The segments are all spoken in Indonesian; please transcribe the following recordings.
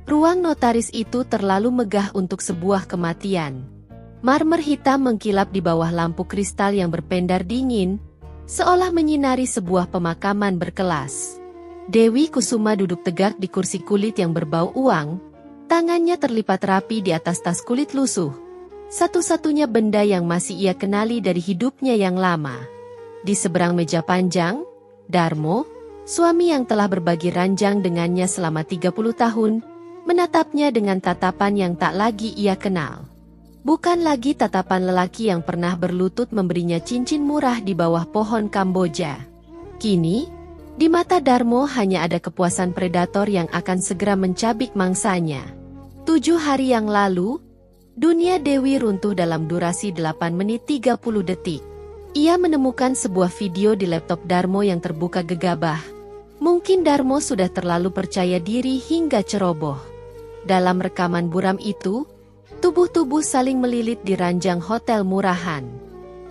Ruang notaris itu terlalu megah untuk sebuah kematian. Marmer hitam mengkilap di bawah lampu kristal yang berpendar dingin, seolah menyinari sebuah pemakaman berkelas. Dewi Kusuma duduk tegak di kursi kulit yang berbau uang, tangannya terlipat rapi di atas tas kulit lusuh. Satu-satunya benda yang masih ia kenali dari hidupnya yang lama. Di seberang meja panjang, Darmo, suami yang telah berbagi ranjang dengannya selama 30 tahun, menatapnya dengan tatapan yang tak lagi ia kenal. Bukan lagi tatapan lelaki yang pernah berlutut memberinya cincin murah di bawah pohon Kamboja. Kini, di mata Darmo hanya ada kepuasan predator yang akan segera mencabik mangsanya. 7 hari yang lalu, dunia Dewi runtuh dalam durasi 8 menit 30 detik. Ia menemukan sebuah video di laptop Darmo yang terbuka gegabah. Mungkin Darmo sudah terlalu percaya diri hingga ceroboh. Dalam rekaman buram itu, tubuh-tubuh saling melilit di ranjang hotel murahan.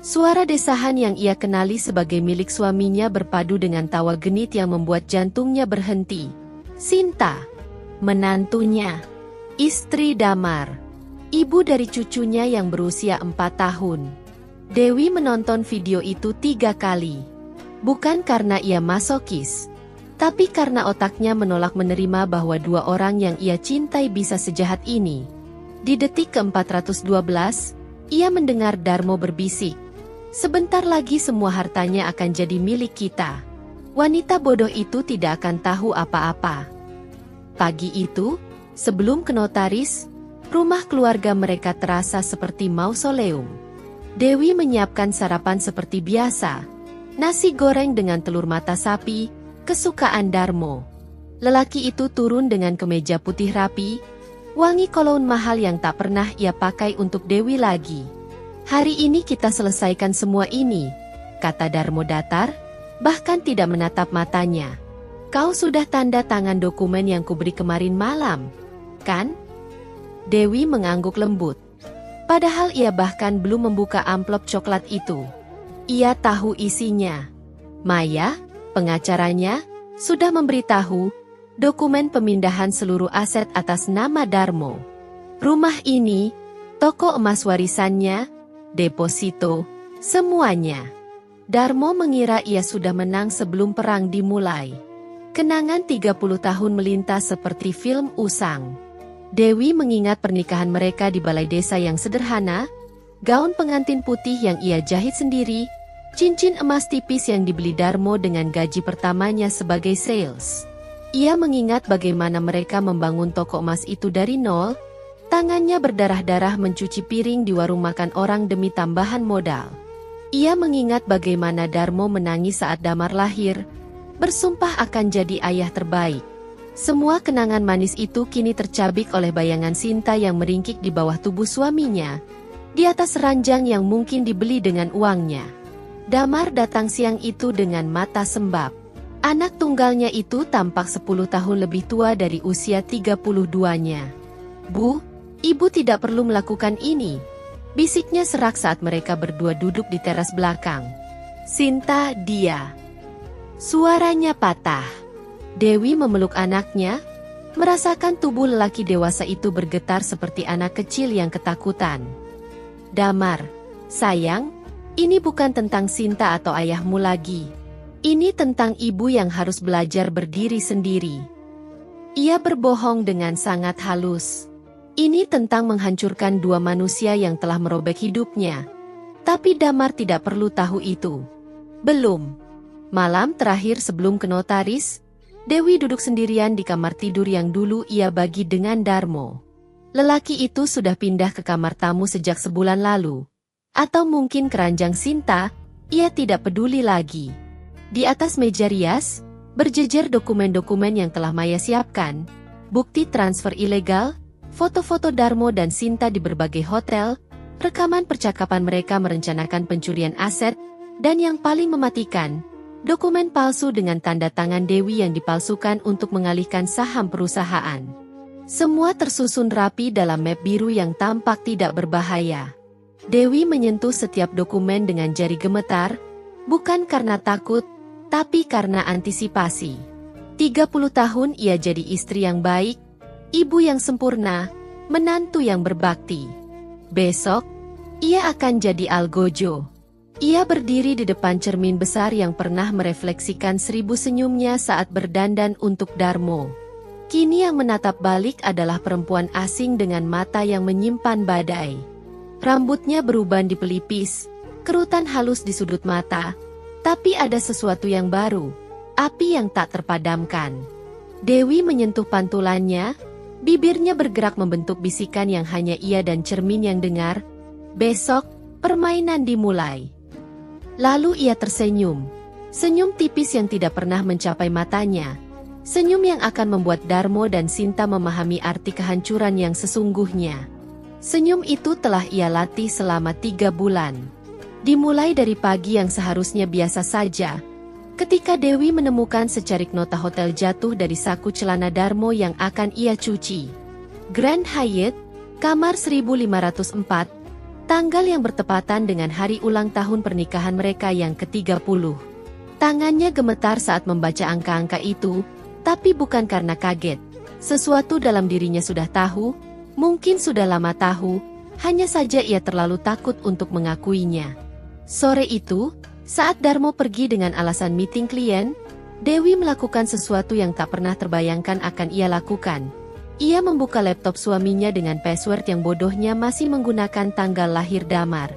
Suara desahan yang ia kenali sebagai milik suaminya berpadu dengan tawa genit yang membuat jantungnya berhenti. Sinta, menantunya, istri Damar, ibu dari cucunya yang berusia 4 tahun. Dewi menonton video itu 3 kali. Bukan karena ia masokis, tapi karena otaknya menolak menerima bahwa 2 orang yang ia cintai bisa sejahat ini. Di detik ke-412, ia mendengar Darmo berbisik. Sebentar lagi semua hartanya akan jadi milik kita. Wanita bodoh itu tidak akan tahu apa-apa. Pagi itu, sebelum ke notaris, rumah keluarga mereka terasa seperti mausoleum. Dewi menyiapkan sarapan seperti biasa. Nasi goreng dengan telur mata sapi, kesukaan Darmo. Lelaki itu turun dengan kemeja putih rapi, wangi koloun mahal yang tak pernah ia pakai untuk Dewi lagi. Hari ini kita selesaikan semua ini, kata Darmo datar, bahkan tidak menatap matanya. Kau sudah tanda tangan dokumen yang kuberi kemarin malam, kan? Dewi mengangguk lembut. Padahal ia bahkan belum membuka amplop coklat itu. Ia tahu isinya. Maya, pengacaranya, sudah memberitahu dokumen pemindahan seluruh aset atas nama Darmo. Rumah ini, toko emas warisannya, deposito, semuanya. Darmo mengira ia sudah menang sebelum perang dimulai. Kenangan 30 tahun melintas seperti film usang. Dewi mengingat pernikahan mereka di balai desa yang sederhana, gaun pengantin putih yang ia jahit sendiri, cincin emas tipis yang dibeli Darmo dengan gaji pertamanya sebagai sales. Ia mengingat bagaimana mereka membangun toko emas itu dari nol, tangannya berdarah-darah mencuci piring di warung makan orang demi tambahan modal. Ia mengingat bagaimana Darmo menangis saat Damar lahir, bersumpah akan jadi ayah terbaik. Semua kenangan manis itu kini tercabik oleh bayangan Sinta yang meringkik di bawah tubuh suaminya, di atas ranjang yang mungkin dibeli dengan uangnya. Damar datang siang itu dengan mata sembab. Anak tunggalnya itu tampak 10 tahun lebih tua dari usia 32-nya. Bu, ibu tidak perlu melakukan ini, bisiknya serak saat mereka berdua duduk di teras belakang. Sinta, dia. Suaranya patah. Dewi memeluk anaknya, merasakan tubuh lelaki dewasa itu bergetar seperti anak kecil yang ketakutan. Damar, sayang, ini bukan tentang Sinta atau ayahmu lagi. Ini tentang ibu yang harus belajar berdiri sendiri. Ia berbohong dengan sangat halus. Ini tentang menghancurkan 2 manusia yang telah merobek hidupnya. Tapi Damar tidak perlu tahu itu. Belum. Malam terakhir sebelum ke notaris, Dewi duduk sendirian di kamar tidur yang dulu ia bagi dengan Darmo. Lelaki itu sudah pindah ke kamar tamu sejak sebulan lalu. Atau mungkin keranjang Sinta, ia tidak peduli lagi. Di atas meja rias, berjejer dokumen-dokumen yang telah Maya siapkan, bukti transfer ilegal, foto-foto Darmo dan Sinta di berbagai hotel, rekaman percakapan mereka merencanakan pencurian aset, dan yang paling mematikan, dokumen palsu dengan tanda tangan Dewi yang dipalsukan untuk mengalihkan saham perusahaan. Semua tersusun rapi dalam map biru yang tampak tidak berbahaya. Dewi menyentuh setiap dokumen dengan jari gemetar, bukan karena takut, tapi karena antisipasi. 30 tahun ia jadi istri yang baik, ibu yang sempurna, menantu yang berbakti. Besok, ia akan jadi algojo. Ia berdiri di depan cermin besar yang pernah merefleksikan 1000 senyumnya saat berdandan untuk Darmo. Kini yang menatap balik adalah perempuan asing dengan mata yang menyimpan badai. Rambutnya beruban di pelipis, kerutan halus di sudut mata, tapi ada sesuatu yang baru, api yang tak terpadamkan. Dewi menyentuh pantulannya, bibirnya bergerak membentuk bisikan yang hanya ia dan cermin yang dengar. Besok, permainan dimulai. Lalu ia tersenyum. Senyum tipis yang tidak pernah mencapai matanya. Senyum yang akan membuat Darmo dan Sinta memahami arti kehancuran yang sesungguhnya. Senyum itu telah ia latih selama 3 bulan. Dimulai dari pagi yang seharusnya biasa saja. Ketika Dewi menemukan secarik nota hotel jatuh dari saku celana Darmo yang akan ia cuci. Grand Hyatt, kamar 1504. Tanggal yang bertepatan dengan hari ulang tahun pernikahan mereka yang ke-30. Tangannya gemetar saat membaca angka-angka itu, tapi bukan karena kaget. Sesuatu dalam dirinya sudah tahu, mungkin sudah lama tahu, hanya saja ia terlalu takut untuk mengakuinya. Sore itu, saat Darmo pergi dengan alasan meeting klien, Dewi melakukan sesuatu yang tak pernah terbayangkan akan ia lakukan. Ia membuka laptop suaminya dengan password yang bodohnya masih menggunakan tanggal lahir Damar.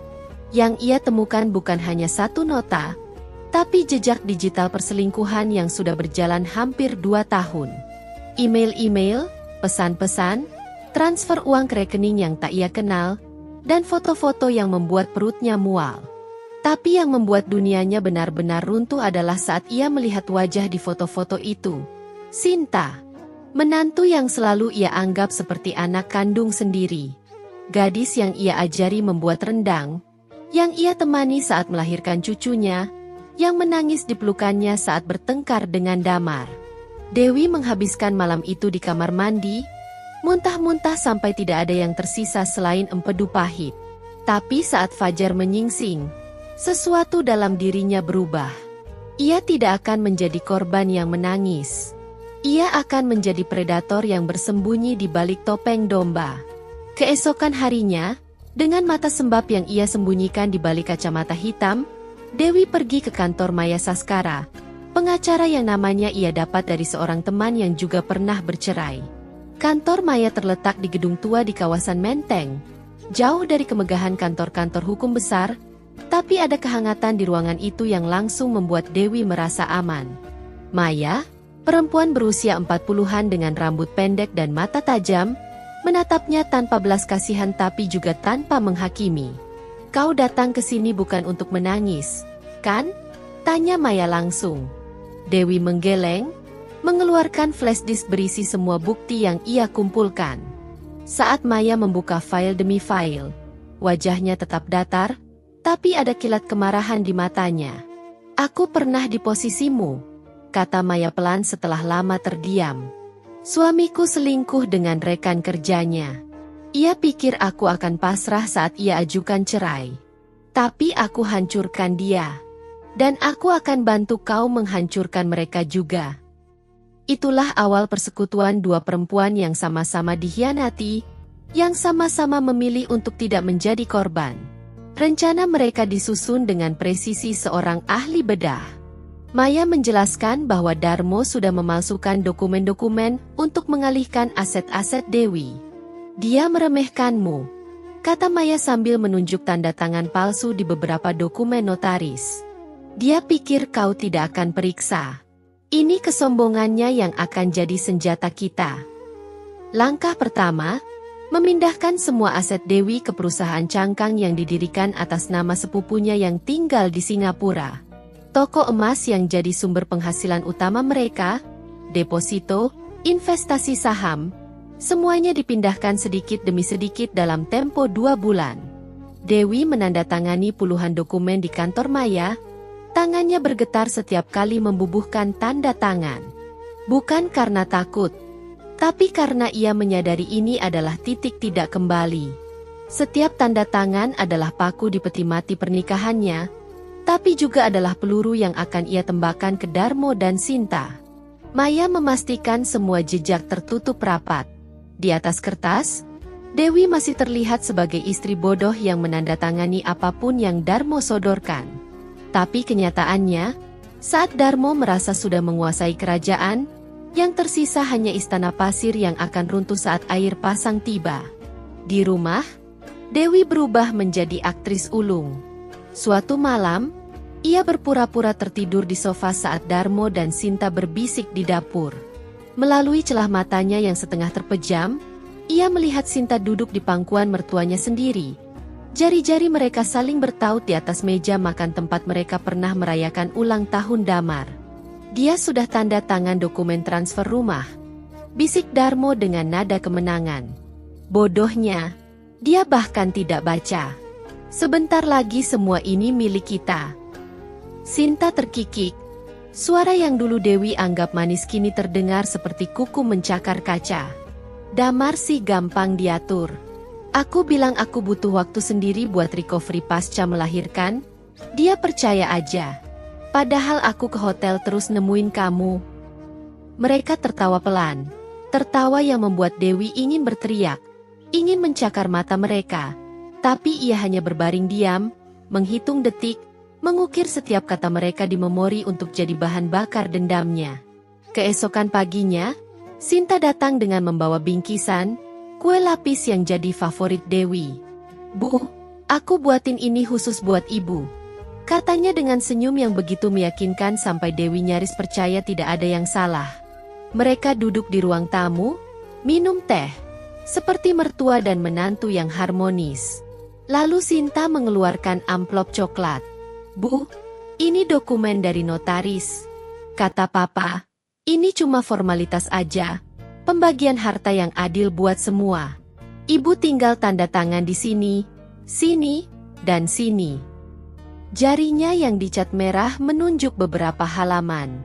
Yang ia temukan bukan hanya satu nota, tapi jejak digital perselingkuhan yang sudah berjalan hampir 2 tahun. Email-email, pesan-pesan, transfer uang ke rekening yang tak ia kenal, dan foto-foto yang membuat perutnya mual. Tapi yang membuat dunianya benar-benar runtuh adalah saat ia melihat wajah di foto-foto itu. Sinta. Menantu yang selalu ia anggap seperti anak kandung sendiri. Gadis yang ia ajari membuat rendang, yang ia temani saat melahirkan cucunya, yang menangis di pelukannya saat bertengkar dengan Damar. Dewi menghabiskan malam itu di kamar mandi, muntah-muntah sampai tidak ada yang tersisa selain empedu pahit. Tapi saat fajar menyingsing, sesuatu dalam dirinya berubah. Ia tidak akan menjadi korban yang menangis. Ia akan menjadi predator yang bersembunyi di balik topeng domba. Keesokan harinya, dengan mata sembab yang ia sembunyikan di balik kacamata hitam, Dewi pergi ke kantor Maya Saskara, pengacara yang namanya ia dapat dari seorang teman yang juga pernah bercerai. Kantor Maya terletak di gedung tua di kawasan Menteng, jauh dari kemegahan kantor-kantor hukum besar, tapi ada kehangatan di ruangan itu yang langsung membuat Dewi merasa aman. Maya, perempuan berusia 40-an dengan rambut pendek dan mata tajam, menatapnya tanpa belas kasihan tapi juga tanpa menghakimi. Kau datang ke sini bukan untuk menangis, kan? Tanya Maya langsung. Dewi menggeleng, mengeluarkan flash disk berisi semua bukti yang ia kumpulkan. Saat Maya membuka file demi file, wajahnya tetap datar, tapi ada kilat kemarahan di matanya. Aku pernah di posisimu, kata Maya pelan setelah lama terdiam. Suamiku selingkuh dengan rekan kerjanya. Ia pikir aku akan pasrah saat ia ajukan cerai. Tapi aku hancurkan dia. Dan aku akan bantu kau menghancurkan mereka juga. Itulah awal persekutuan 2 perempuan yang sama-sama dikhianati, yang sama-sama memilih untuk tidak menjadi korban. Rencana mereka disusun dengan presisi seorang ahli bedah. Maya menjelaskan bahwa Darmo sudah memalsukan dokumen-dokumen untuk mengalihkan aset-aset Dewi. Dia meremehkanmu, kata Maya sambil menunjuk tanda tangan palsu di beberapa dokumen notaris. Dia pikir kau tidak akan periksa. Ini kesombongannya yang akan jadi senjata kita. Langkah pertama, memindahkan semua aset Dewi ke perusahaan cangkang yang didirikan atas nama sepupunya yang tinggal di Singapura. Toko emas yang jadi sumber penghasilan utama mereka, deposito, investasi saham, semuanya dipindahkan sedikit demi sedikit dalam tempo 2 bulan. Dewi menandatangani puluhan dokumen di kantor Maya, tangannya bergetar setiap kali membubuhkan tanda tangan. Bukan karena takut, tapi karena ia menyadari ini adalah titik tidak kembali. Setiap tanda tangan adalah paku di peti mati pernikahannya, tapi juga adalah peluru yang akan ia tembakkan ke Darmo dan Sinta. Maya memastikan semua jejak tertutup rapat. Di atas kertas, Dewi masih terlihat sebagai istri bodoh yang menandatangani apapun yang Darmo sodorkan. Tapi kenyataannya, saat Darmo merasa sudah menguasai kerajaan, yang tersisa hanya istana pasir yang akan runtuh saat air pasang tiba. Di rumah, Dewi berubah menjadi aktris ulung. Suatu malam, ia berpura-pura tertidur di sofa saat Darmo dan Sinta berbisik di dapur. Melalui celah matanya yang setengah terpejam, ia melihat Sinta duduk di pangkuan mertuanya sendiri. Jari-jari mereka saling bertaut di atas meja makan tempat mereka pernah merayakan ulang tahun Damar. Dia sudah tanda tangan dokumen transfer rumah, bisik Darmo dengan nada kemenangan. Bodohnya, dia bahkan tidak baca. Sebentar lagi semua ini milik kita. Sinta terkikik. Suara yang dulu Dewi anggap manis kini terdengar seperti kuku mencakar kaca. Damar sih gampang diatur. Aku bilang aku butuh waktu sendiri buat recovery pasca melahirkan. Dia percaya aja. Padahal aku ke hotel terus nemuin kamu. Mereka tertawa pelan. Tertawa yang membuat Dewi ingin berteriak. Ingin mencakar mata mereka. Tapi ia hanya berbaring diam, menghitung detik, mengukir setiap kata mereka di memori untuk jadi bahan bakar dendamnya. Keesokan paginya, Sinta datang dengan membawa bingkisan, kue lapis yang jadi favorit Dewi. "Bu, aku buatin ini khusus buat ibu," katanya dengan senyum yang begitu meyakinkan sampai Dewi nyaris percaya tidak ada yang salah. Mereka duduk di ruang tamu, minum teh, seperti mertua dan menantu yang harmonis. Lalu Sinta mengeluarkan amplop coklat. "Bu, ini dokumen dari notaris," kata Papa. "Ini cuma formalitas aja. Pembagian harta yang adil buat semua. Ibu tinggal tanda tangan di sini, sini, dan sini." Jarinya yang dicat merah menunjuk beberapa halaman.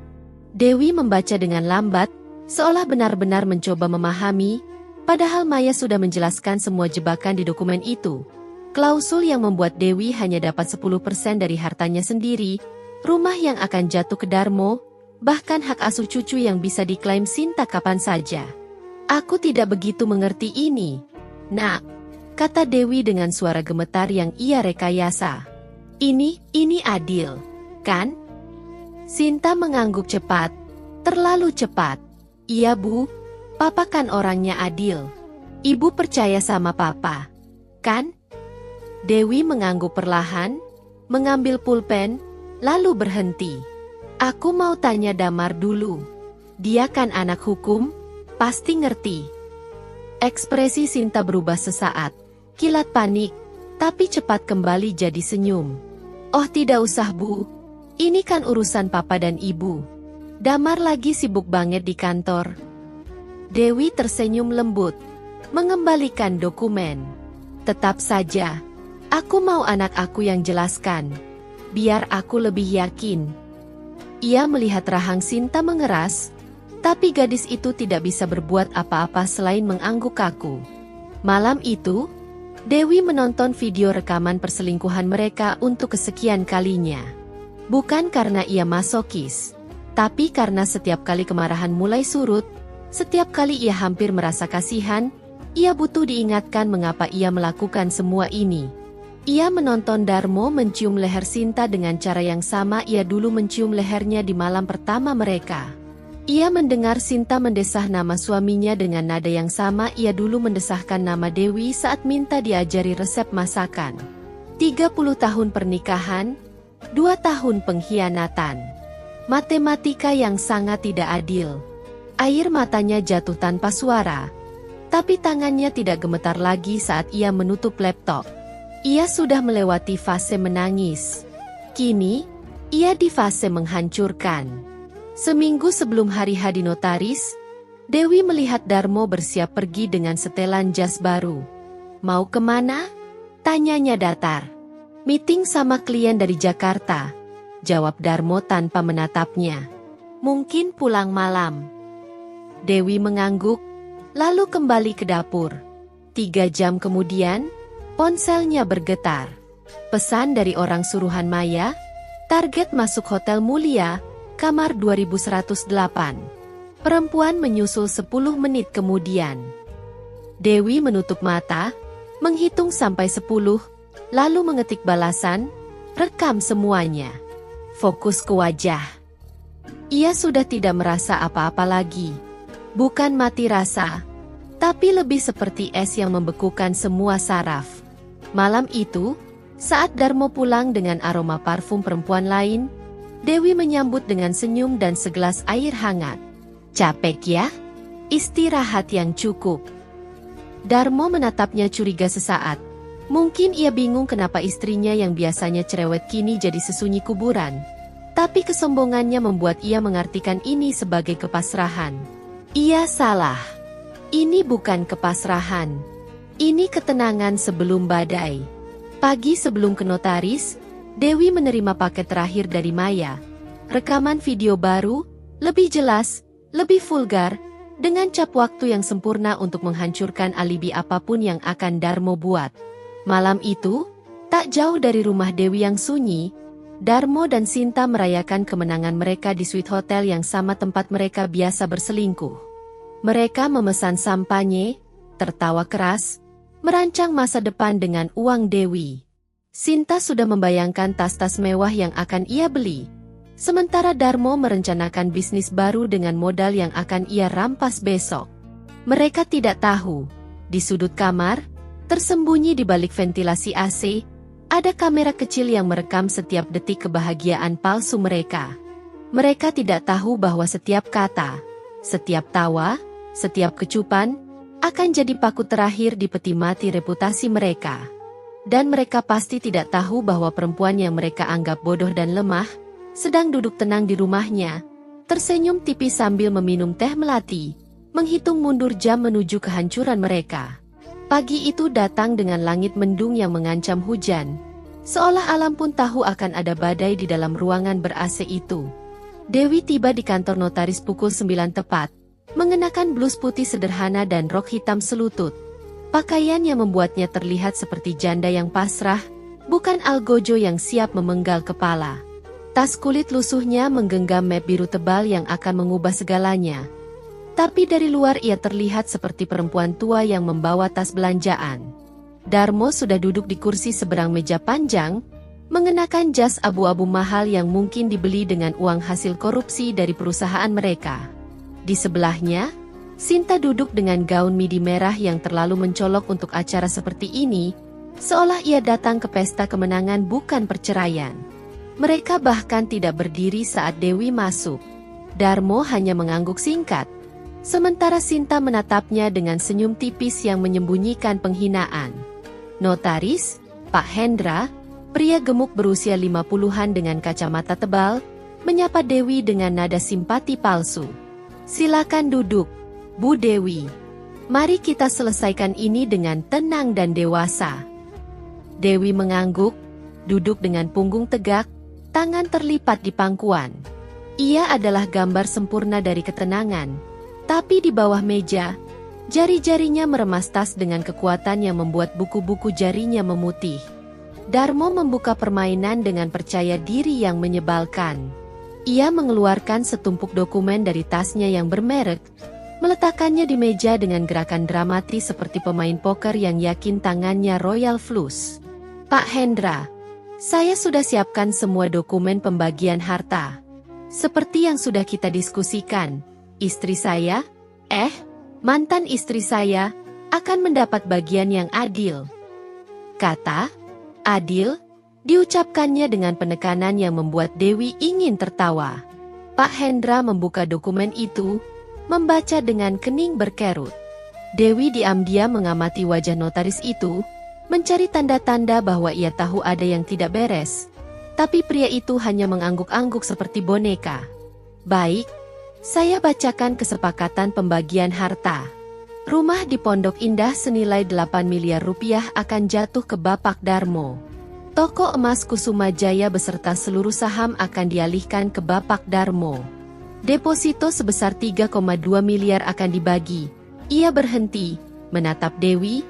Dewi membaca dengan lambat, seolah benar-benar mencoba memahami, padahal Maya sudah menjelaskan semua jebakan di dokumen itu. Klausul yang membuat Dewi hanya dapat 10% dari hartanya sendiri, rumah yang akan jatuh ke Darmo, bahkan hak asuh cucu yang bisa diklaim Sinta kapan saja. "Aku tidak begitu mengerti ini, Nak," kata Dewi dengan suara gemetar yang ia rekayasa. Ini adil, kan?" Sinta mengangguk cepat. "Terlalu cepat." "Iya Bu, Papa kan orangnya adil. Ibu percaya sama Papa, kan?" Dewi mengangguk perlahan, mengambil pulpen, lalu berhenti. "Aku mau tanya Damar dulu. Dia kan anak hukum, pasti ngerti." Ekspresi Sinta berubah sesaat, kilat panik, tapi cepat kembali jadi senyum. "Oh tidak usah Bu, ini kan urusan Papa dan Ibu. Damar lagi sibuk banget di kantor." Dewi tersenyum lembut, mengembalikan dokumen. "Tetap saja, aku mau anak aku yang jelaskan, biar aku lebih yakin." Ia melihat rahang Sinta mengeras, tapi gadis itu tidak bisa berbuat apa-apa selain mengangguk kaku. Malam itu, Dewi menonton video rekaman perselingkuhan mereka untuk kesekian kalinya. Bukan karena ia masokis, tapi karena setiap kali kemarahan mulai surut, setiap kali ia hampir merasa kasihan, ia butuh diingatkan mengapa ia melakukan semua ini. Ia menonton Darmo mencium leher Sinta dengan cara yang sama ia dulu mencium lehernya di malam pertama mereka. Ia mendengar Sinta mendesah nama suaminya dengan nada yang sama ia dulu mendesahkan nama Dewi saat minta diajari resep masakan. 30 tahun pernikahan, 2 tahun pengkhianatan. Matematika yang sangat tidak adil. Air matanya jatuh tanpa suara. Tapi tangannya tidak gemetar lagi saat ia menutup laptop. Ia sudah melewati fase menangis. Kini, ia di fase menghancurkan. Seminggu sebelum hari H di notaris, Dewi melihat Darmo bersiap pergi dengan setelan jas baru. "Mau kemana?" tanyanya datar. "Meeting sama klien dari Jakarta," jawab Darmo tanpa menatapnya. "Mungkin pulang malam." Dewi mengangguk, lalu kembali ke dapur. 3 jam kemudian, ponselnya bergetar. Pesan dari orang suruhan Maya, target masuk Hotel Mulia, kamar 2108. Perempuan menyusul 10 menit kemudian. Dewi menutup mata, menghitung sampai 10, lalu mengetik balasan, rekam semuanya. Fokus ke wajah. Ia sudah tidak merasa apa-apa lagi. Bukan mati rasa, tapi lebih seperti es yang membekukan semua saraf. Malam itu, saat Darmo pulang dengan aroma parfum perempuan lain, Dewi menyambut dengan senyum dan segelas air hangat. Capek ya? Istirahat yang cukup. Darmo menatapnya curiga sesaat. Mungkin ia bingung kenapa istrinya yang biasanya cerewet kini jadi sesunyi kuburan. Tapi kesombongannya membuat ia mengartikan ini sebagai kepasrahan. Ia salah. Ini bukan kepasrahan. Ini ketenangan sebelum badai. Pagi sebelum ke notaris, Dewi menerima paket terakhir dari Maya. Rekaman video baru, lebih jelas, lebih vulgar, dengan cap waktu yang sempurna untuk menghancurkan alibi apapun yang akan Darmo buat. Malam itu, tak jauh dari rumah Dewi yang sunyi, Darmo dan Sinta merayakan kemenangan mereka di suite hotel yang sama tempat mereka biasa berselingkuh. Mereka memesan sampanye, tertawa keras, merancang masa depan dengan uang Dewi. Sinta sudah membayangkan tas-tas mewah yang akan ia beli. Sementara Darmo merencanakan bisnis baru dengan modal yang akan ia rampas besok. Mereka tidak tahu, di sudut kamar, tersembunyi di balik ventilasi AC, ada kamera kecil yang merekam setiap detik kebahagiaan palsu mereka. Mereka tidak tahu bahwa setiap kata, setiap tawa, setiap kecupan, akan jadi paku terakhir di peti mati reputasi mereka. Dan mereka pasti tidak tahu bahwa perempuan yang mereka anggap bodoh dan lemah, sedang duduk tenang di rumahnya, tersenyum tipis sambil meminum teh melati, menghitung mundur jam menuju kehancuran mereka. Pagi itu datang dengan langit mendung yang mengancam hujan, seolah alam pun tahu akan ada badai di dalam ruangan ber-AC itu. Dewi tiba di kantor notaris pukul 9 tepat, mengenakan blus putih sederhana dan rok hitam selutut. Pakaian yang membuatnya terlihat seperti janda yang pasrah, bukan algojo yang siap memenggal kepala. Tas kulit lusuhnya menggenggam map biru tebal yang akan mengubah segalanya. Tapi dari luar ia terlihat seperti perempuan tua yang membawa tas belanjaan. Darmo sudah duduk di kursi seberang meja panjang, mengenakan jas abu-abu mahal yang mungkin dibeli dengan uang hasil korupsi dari perusahaan mereka. Di sebelahnya, Sinta duduk dengan gaun midi merah yang terlalu mencolok untuk acara seperti ini, seolah ia datang ke pesta kemenangan bukan perceraian. Mereka bahkan tidak berdiri saat Dewi masuk. Darmo hanya mengangguk singkat. Sementara Sinta menatapnya dengan senyum tipis yang menyembunyikan penghinaan. Notaris, Pak Hendra, pria gemuk berusia 50-an dengan kacamata tebal, menyapa Dewi dengan nada simpati palsu. Silakan duduk, Bu Dewi. Mari kita selesaikan ini dengan tenang dan dewasa. Dewi mengangguk, duduk dengan punggung tegak, tangan terlipat di pangkuan. Ia adalah gambar sempurna dari ketenangan. Tapi di bawah meja, jari-jarinya meremas tas dengan kekuatan yang membuat buku-buku jarinya memutih. Darmo membuka permainan dengan percaya diri yang menyebalkan. Ia mengeluarkan setumpuk dokumen dari tasnya yang bermerek, meletakkannya di meja dengan gerakan dramatis seperti pemain poker yang yakin tangannya royal flush. Pak Hendra, saya sudah siapkan semua dokumen pembagian harta. Seperti yang sudah kita diskusikan, istri saya, mantan istri saya, akan mendapat bagian yang adil. Kata, adil, diucapkannya dengan penekanan yang membuat Dewi ingin tertawa. Pak Hendra membuka dokumen itu, membaca dengan kening berkerut. Dewi diam-diam mengamati wajah notaris itu, mencari tanda-tanda bahwa ia tahu ada yang tidak beres. Tapi pria itu hanya mengangguk-angguk seperti boneka. Baik, saya bacakan kesepakatan pembagian harta. Rumah di Pondok Indah senilai 8 miliar rupiah akan jatuh ke Bapak Darmo. Toko emas Kusuma Jaya beserta seluruh saham akan dialihkan ke Bapak Darmo. Deposito sebesar 3,2 miliar akan dibagi. Ia berhenti, menatap Dewi.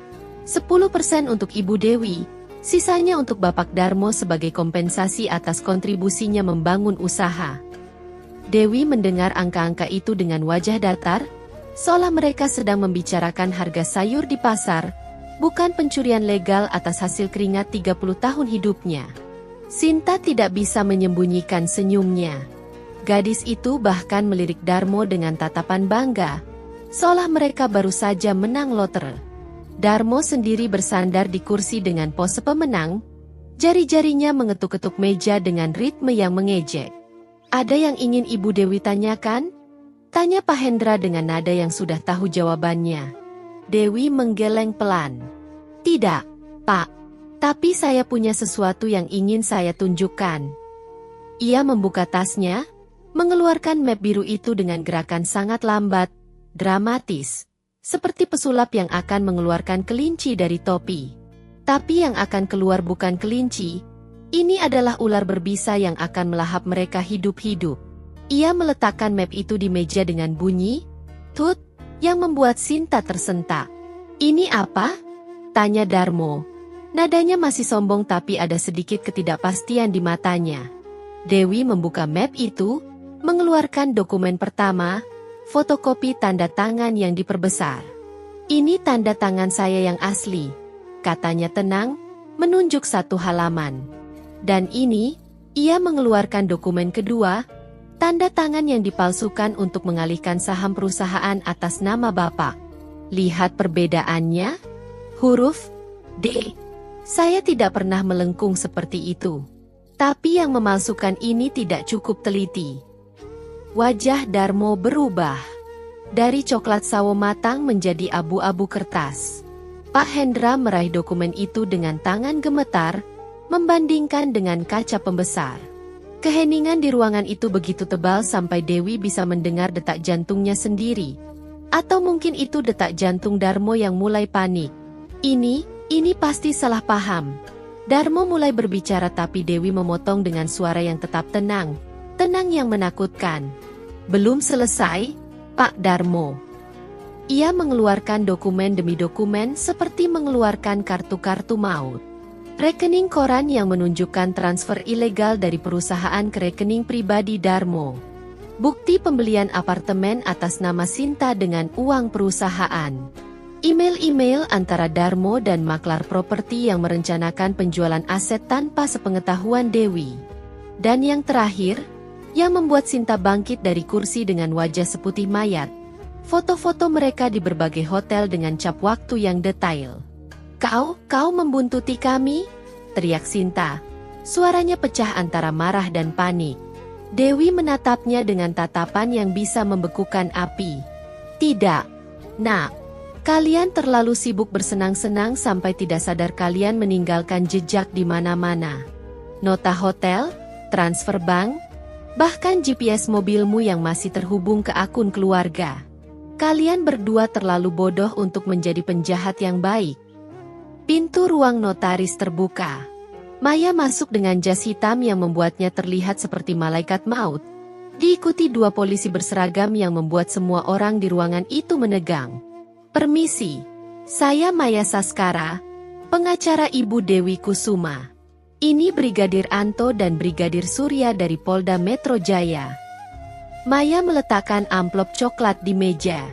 10% untuk Ibu Dewi, sisanya untuk Bapak Darmo sebagai kompensasi atas kontribusinya membangun usaha. Dewi mendengar angka-angka itu dengan wajah datar, seolah mereka sedang membicarakan harga sayur di pasar, bukan pencurian legal atas hasil keringat 30 tahun hidupnya. Sinta tidak bisa menyembunyikan senyumnya. Gadis itu bahkan melirik Darmo dengan tatapan bangga, seolah mereka baru saja menang lotre. Darmo sendiri bersandar di kursi dengan pose pemenang, jari-jarinya mengetuk-ketuk meja dengan ritme yang mengejek. "Ada yang ingin Ibu Dewi tanyakan?" tanya Pak Hendra dengan nada yang sudah tahu jawabannya. Dewi menggeleng pelan. "Tidak, Pak. Tapi saya punya sesuatu yang ingin saya tunjukkan." Ia membuka tasnya, mengeluarkan map biru itu dengan gerakan sangat lambat, dramatis, seperti pesulap yang akan mengeluarkan kelinci dari topi. Tapi yang akan keluar bukan kelinci, ini adalah ular berbisa yang akan melahap mereka hidup-hidup. Ia meletakkan map itu di meja dengan bunyi, "Tut," yang membuat Sinta tersentak. "Ini apa?" tanya Darmo. Nadanya masih sombong tapi ada sedikit ketidakpastian di matanya. Dewi membuka map itu, mengeluarkan dokumen pertama, fotokopi tanda tangan yang diperbesar. "Ini tanda tangan saya yang asli," katanya tenang, menunjuk satu halaman. "Dan ini," ia mengeluarkan dokumen kedua, tanda tangan yang dipalsukan untuk mengalihkan saham perusahaan atas nama Bapak. "Lihat perbedaannya? Huruf D. Saya tidak pernah melengkung seperti itu. Tapi yang memalsukan ini tidak cukup teliti." Wajah Darmo berubah. Dari coklat sawo matang menjadi abu-abu kertas. Pak Hendra meraih dokumen itu dengan tangan gemetar, membandingkan dengan kaca pembesar. Keheningan di ruangan itu begitu tebal sampai Dewi bisa mendengar detak jantungnya sendiri. Atau mungkin itu detak jantung Darmo yang mulai panik. Ini pasti salah paham." Darmo mulai berbicara tapi Dewi memotong dengan suara yang tetap tenang. Tenang yang menakutkan. "Belum selesai, Pak Darmo." Ia mengeluarkan dokumen demi dokumen seperti mengeluarkan kartu-kartu maut. Rekening koran yang menunjukkan transfer ilegal dari perusahaan ke rekening pribadi Darmo. Bukti pembelian apartemen atas nama Sinta dengan uang perusahaan. Email-email antara Darmo dan maklar properti yang merencanakan penjualan aset tanpa sepengetahuan Dewi. Dan yang terakhir, yang membuat Sinta bangkit dari kursi dengan wajah seputih mayat, foto-foto mereka di berbagai hotel dengan cap waktu yang detail. Kau membuntuti kami?" teriak Sinta. Suaranya pecah antara marah dan panik. Dewi menatapnya dengan tatapan yang bisa membekukan api. "Tidak, Nak. Kalian terlalu sibuk bersenang-senang sampai tidak sadar kalian meninggalkan jejak di mana-mana. Nota hotel, transfer bank, bahkan GPS mobilmu yang masih terhubung ke akun keluarga. Kalian berdua terlalu bodoh untuk menjadi penjahat yang baik." Pintu ruang notaris terbuka. Maya masuk dengan jas hitam yang membuatnya terlihat seperti malaikat maut. Diikuti dua polisi berseragam yang membuat semua orang di ruangan itu menegang. "Permisi, saya Maya Saskara, pengacara Ibu Dewi Kusuma. Ini Brigadir Anto dan Brigadir Surya dari Polda Metro Jaya." Maya meletakkan amplop coklat di meja.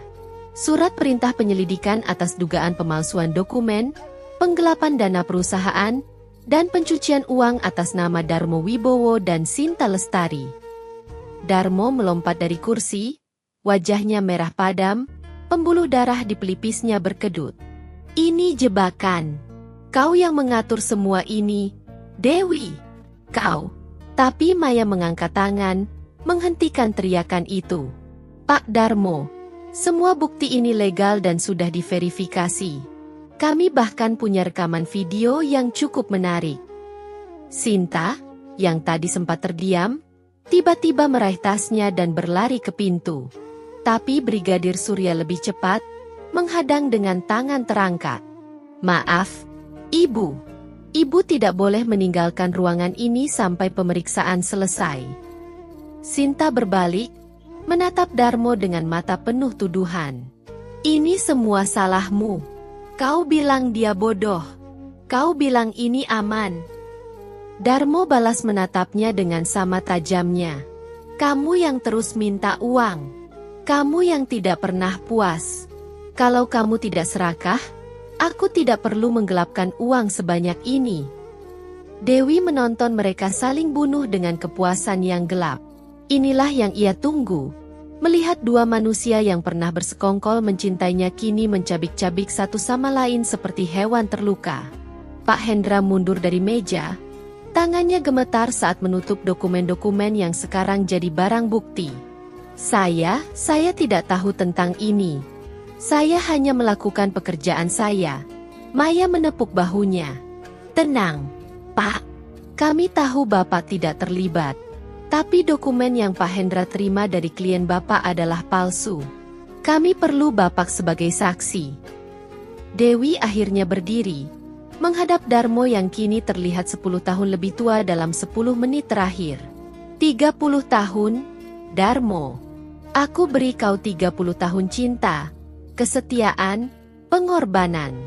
Surat perintah penyelidikan atas dugaan pemalsuan dokumen, penggelapan dana perusahaan, dan pencucian uang atas nama Darmo Wibowo dan Sinta Lestari. Darmo melompat dari kursi, wajahnya merah padam, pembuluh darah di pelipisnya berkedut. "Ini jebakan. Kau yang mengatur semua ini, Dewi. Kau." Tapi Maya mengangkat tangan, menghentikan teriakan itu. "Pak Darmo, semua bukti ini legal dan sudah diverifikasi. Kami bahkan punya rekaman video yang cukup menarik." Sinta, yang tadi sempat terdiam, tiba-tiba meraih tasnya dan berlari ke pintu. Tapi Brigadir Surya lebih cepat, menghadang dengan tangan terangkat. "Maaf, Ibu. Ibu tidak boleh meninggalkan ruangan ini sampai pemeriksaan selesai." Sinta berbalik, menatap Darmo dengan mata penuh tuduhan. "Ini semua salahmu. Kau bilang dia bodoh. Kau bilang ini aman." Darmo balas menatapnya dengan sama tajamnya. "Kamu yang terus minta uang. Kamu yang tidak pernah puas. Kalau kamu tidak serakah, aku tidak perlu menggelapkan uang sebanyak ini. Dewi menonton mereka saling bunuh dengan kepuasan yang gelap. Inilah yang ia tunggu. Melihat dua manusia yang pernah bersekongkol mencintainya kini mencabik-cabik satu sama lain seperti hewan terluka. Pak Hendra mundur dari meja. Tangannya gemetar saat menutup dokumen-dokumen yang sekarang jadi barang bukti. Saya tidak tahu tentang ini. Saya hanya melakukan pekerjaan saya. Maya menepuk bahunya. Tenang, Pak. Kami tahu Bapak tidak terlibat. Tapi dokumen yang Pak Hendra terima dari klien Bapak adalah palsu. Kami perlu Bapak sebagai saksi. Dewi akhirnya berdiri, menghadap Darmo yang kini terlihat 10 tahun lebih tua dalam 10 menit terakhir. 30 tahun, Darmo. Aku beri kau 30 tahun cinta, kesetiaan, pengorbanan.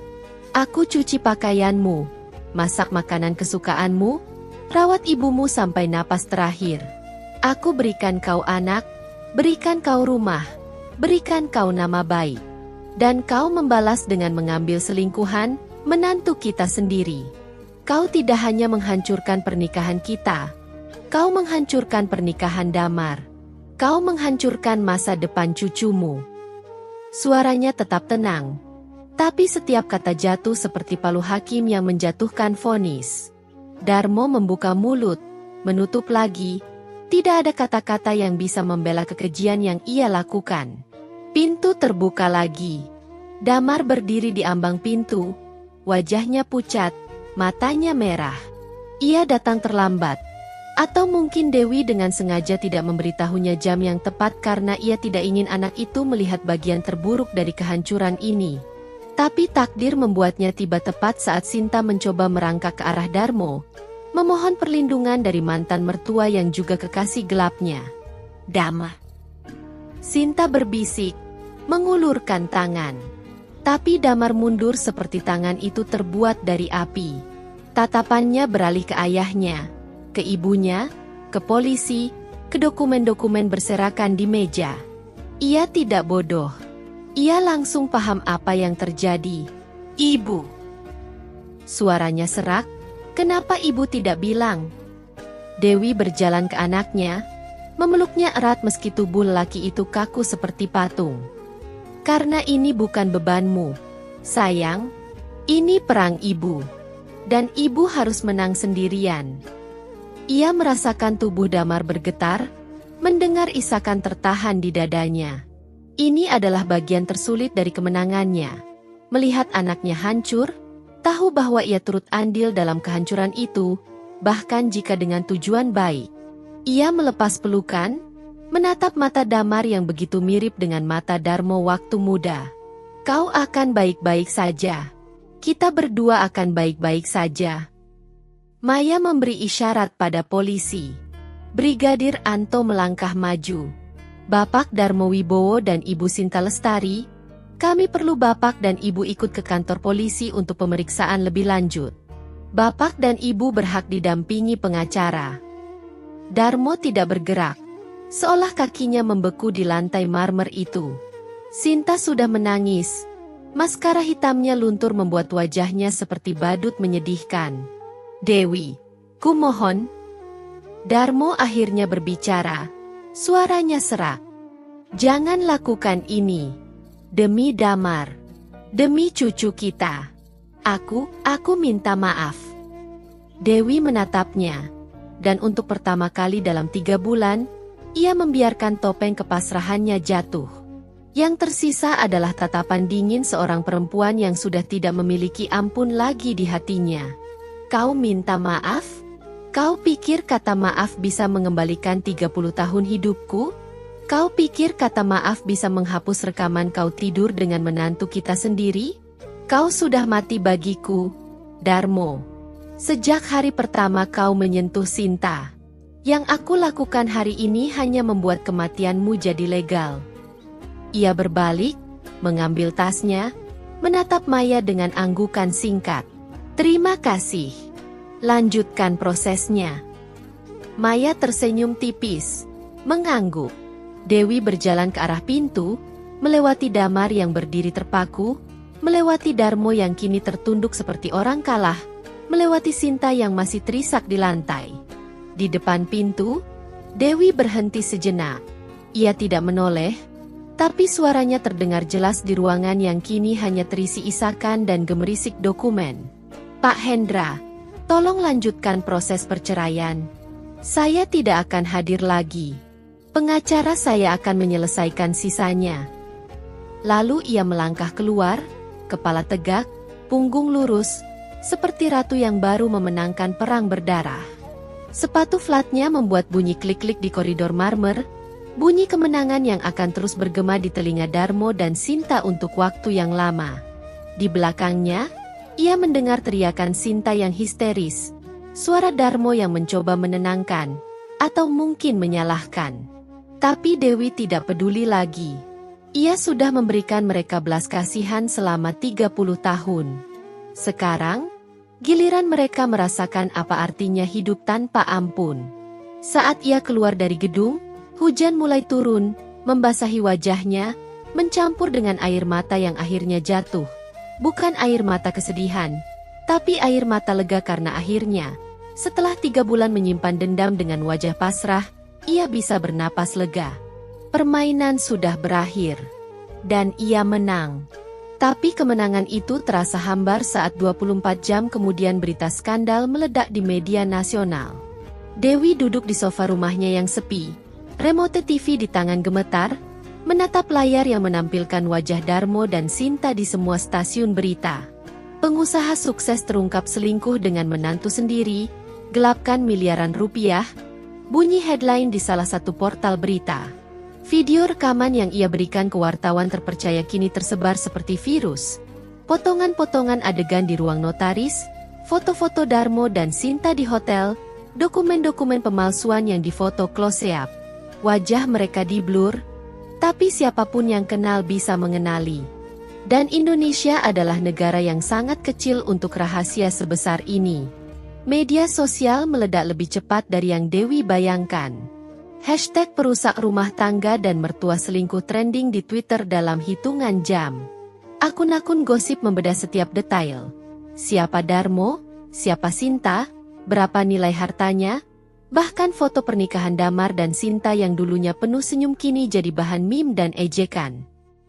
Aku cuci pakaianmu, masak makanan kesukaanmu, rawat ibumu sampai napas terakhir. Aku berikan kau anak, berikan kau rumah, berikan kau nama baik. Dan kau membalas dengan mengambil selingkuhan, menantu kita sendiri. Kau tidak hanya menghancurkan pernikahan kita, kau menghancurkan pernikahan Damar. Kau menghancurkan masa depan cucumu. Suaranya tetap tenang, tapi setiap kata jatuh seperti palu hakim yang menjatuhkan vonis. Darmo membuka mulut, menutup lagi. Tidak ada kata-kata yang bisa membela kekejian yang ia lakukan. Pintu terbuka lagi. Damar berdiri di ambang pintu, wajahnya pucat, matanya merah. Ia datang terlambat. Atau mungkin Dewi dengan sengaja tidak memberitahunya jam yang tepat karena ia tidak ingin anak itu melihat bagian terburuk dari kehancuran ini. Tapi takdir membuatnya tiba tepat saat Sinta mencoba merangkak ke arah Darmo, memohon perlindungan dari mantan mertua yang juga kekasih gelapnya. Dama. Sinta berbisik, mengulurkan tangan. Tapi Damar mundur seperti tangan itu terbuat dari api. Tatapannya beralih ke ayahnya, ke ibunya, ke polisi, ke dokumen-dokumen berserakan di meja. Ia tidak bodoh. Ia langsung paham apa yang terjadi. Ibu. Suaranya serak. Kenapa ibu tidak bilang? Dewi berjalan ke anaknya, memeluknya erat meski tubuh lelaki itu kaku seperti patung. Karena ini bukan bebanmu, sayang. Ini perang ibu. Dan ibu harus menang sendirian. Ia merasakan tubuh Damar bergetar, mendengar isakan tertahan di dadanya. Ini adalah bagian tersulit dari kemenangannya. Melihat anaknya hancur, tahu bahwa ia turut andil dalam kehancuran itu, bahkan jika dengan tujuan baik. Ia melepas pelukan, menatap mata Damar yang begitu mirip dengan mata Darmo waktu muda. Kau akan baik-baik saja. Kita berdua akan baik-baik saja. Maya memberi isyarat pada polisi. Brigadir Anto melangkah maju. Bapak Darmo Wibowo dan Ibu Sinta Lestari, kami perlu Bapak dan Ibu ikut ke kantor polisi untuk pemeriksaan lebih lanjut. Bapak dan Ibu berhak didampingi pengacara. Darmo tidak bergerak, seolah kakinya membeku di lantai marmer itu. Sinta sudah menangis. Maskara hitamnya luntur membuat wajahnya seperti badut menyedihkan. Dewi, kumohon. Darmo akhirnya berbicara. Suaranya serak. Jangan lakukan ini. Demi Damar. Demi cucu kita. Aku minta maaf. Dewi menatapnya. Dan untuk pertama kali dalam 3 bulan, ia membiarkan topeng kepasrahannya jatuh. Yang tersisa adalah tatapan dingin seorang perempuan yang sudah tidak memiliki ampun lagi di hatinya. Kau minta maaf? Kau pikir kata maaf bisa mengembalikan 30 tahun hidupku? Kau pikir kata maaf bisa menghapus rekaman kau tidur dengan menantu kita sendiri? Kau sudah mati bagiku, Darmo. Sejak hari pertama kau menyentuh Sinta. Yang aku lakukan hari ini hanya membuat kematianmu jadi legal. Ia berbalik, mengambil tasnya, menatap Maya dengan anggukan singkat. Terima kasih. Lanjutkan prosesnya. Maya tersenyum tipis, mengangguk. Dewi berjalan ke arah pintu, melewati Damar yang berdiri terpaku, melewati Darmo yang kini tertunduk seperti orang kalah, melewati Sinta yang masih terisak di lantai. Di depan pintu, Dewi berhenti sejenak. Ia tidak menoleh, tapi suaranya terdengar jelas di ruangan yang kini hanya terisi isakan dan gemerisik dokumen. "Pak Hendra, tolong lanjutkan proses perceraian. Saya tidak akan hadir lagi. Pengacara saya akan menyelesaikan sisanya." Lalu ia melangkah keluar, kepala tegak, punggung lurus, seperti ratu yang baru memenangkan perang berdarah. Sepatu flatnya membuat bunyi klik-klik di koridor marmer, bunyi kemenangan yang akan terus bergema di telinga Darmo dan Sinta untuk waktu yang lama. Di belakangnya, ia mendengar teriakan Sinta yang histeris, suara Darmo yang mencoba menenangkan, atau mungkin menyalahkan. Tapi Dewi tidak peduli lagi. Ia sudah memberikan mereka belas kasihan selama 30 tahun. Sekarang, giliran mereka merasakan apa artinya hidup tanpa ampun. Saat ia keluar dari gedung, hujan mulai turun, membasahi wajahnya, mencampur dengan air mata yang akhirnya jatuh. Bukan air mata kesedihan, tapi air mata lega karena akhirnya, setelah 3 bulan menyimpan dendam dengan wajah pasrah, ia bisa bernapas lega. Permainan sudah berakhir. Dan ia menang. Tapi kemenangan itu terasa hambar saat 24 jam kemudian berita skandal meledak di media nasional. Dewi duduk di sofa rumahnya yang sepi, remote TV di tangan gemetar, menatap layar yang menampilkan wajah Darmo dan Sinta di semua stasiun berita. Pengusaha sukses terungkap selingkuh dengan menantu sendiri, gelapkan miliaran rupiah, bunyi headline di salah satu portal berita. Video rekaman yang ia berikan ke wartawan terpercaya kini tersebar seperti virus. Potongan-potongan adegan di ruang notaris, foto-foto Darmo dan Sinta di hotel, dokumen-dokumen pemalsuan yang difoto close-up. Wajah mereka di-blur, tapi siapapun yang kenal bisa mengenali. Dan Indonesia adalah negara yang sangat kecil untuk rahasia sebesar ini. Media sosial meledak lebih cepat dari yang Dewi bayangkan. Hashtag perusak rumah tangga dan mertua selingkuh trending di Twitter dalam hitungan jam. Akun-akun gosip membedah setiap detail. Siapa Darmo, siapa Sinta, berapa nilai hartanya, bahkan foto pernikahan Damar dan Sinta yang dulunya penuh senyum kini jadi bahan meme dan ejekan.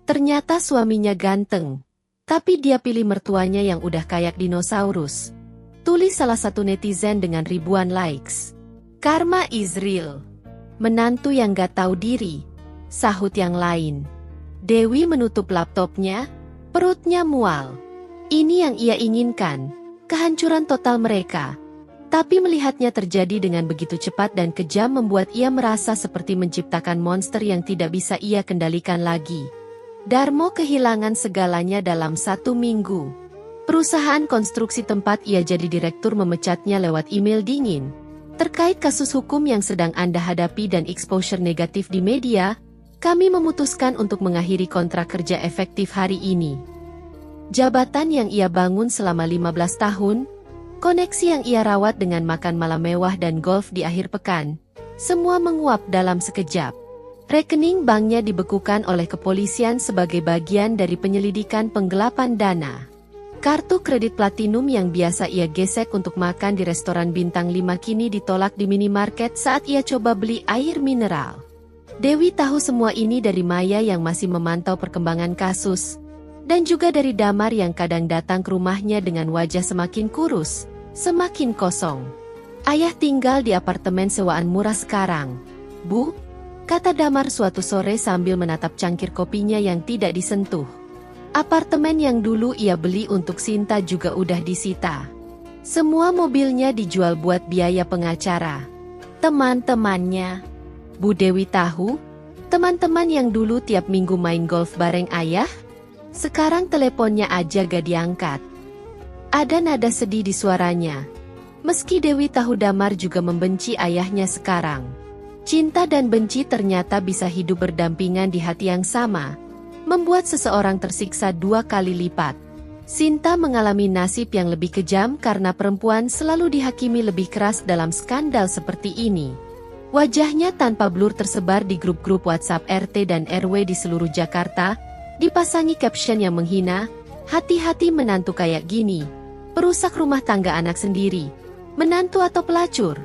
Ternyata suaminya ganteng, tapi dia pilih mertuanya yang udah kayak dinosaurus. Tulis salah satu netizen dengan ribuan likes. Karma is real. Menantu yang gak tahu diri, sahut yang lain. Dewi menutup laptopnya, perutnya mual. Ini yang ia inginkan, kehancuran total mereka. Tapi melihatnya terjadi dengan begitu cepat dan kejam membuat ia merasa seperti menciptakan monster yang tidak bisa ia kendalikan lagi. Darmo kehilangan segalanya dalam 1 minggu. Perusahaan konstruksi tempat ia jadi direktur memecatnya lewat email dingin. Terkait kasus hukum yang sedang Anda hadapi dan exposure negatif di media, kami memutuskan untuk mengakhiri kontrak kerja efektif hari ini. Jabatan yang ia bangun selama 15 tahun, koneksi yang ia rawat dengan makan malam mewah dan golf di akhir pekan, semua menguap dalam sekejap. Rekening banknya dibekukan oleh kepolisian sebagai bagian dari penyelidikan penggelapan dana. Kartu kredit platinum yang biasa ia gesek untuk makan di restoran bintang 5 kini ditolak di minimarket saat ia coba beli air mineral. Dewi tahu semua ini dari Maya yang masih memantau perkembangan kasus, dan juga dari Damar yang kadang datang ke rumahnya dengan wajah semakin kurus, semakin kosong. "Ayah tinggal di apartemen sewaan murah sekarang, Bu," kata Damar suatu sore sambil menatap cangkir kopinya yang tidak disentuh. Apartemen yang dulu ia beli untuk Sinta juga udah disita. Semua mobilnya dijual buat biaya pengacara. Teman-temannya, Bu Dewi tahu, teman-teman yang dulu tiap minggu main golf bareng ayah, sekarang teleponnya aja gak diangkat. Ada nada sedih di suaranya. Meski Dewi tahu Damar juga membenci ayahnya sekarang. Cinta dan benci ternyata bisa hidup berdampingan di hati yang sama, membuat seseorang tersiksa 2 kali lipat. Sinta mengalami nasib yang lebih kejam karena perempuan selalu dihakimi lebih keras dalam skandal seperti ini. Wajahnya tanpa blur tersebar di grup-grup WhatsApp RT dan RW di seluruh Jakarta, dipasangi caption yang menghina, "Hati-hati menantu kayak gini, perusak rumah tangga anak sendiri, menantu atau pelacur."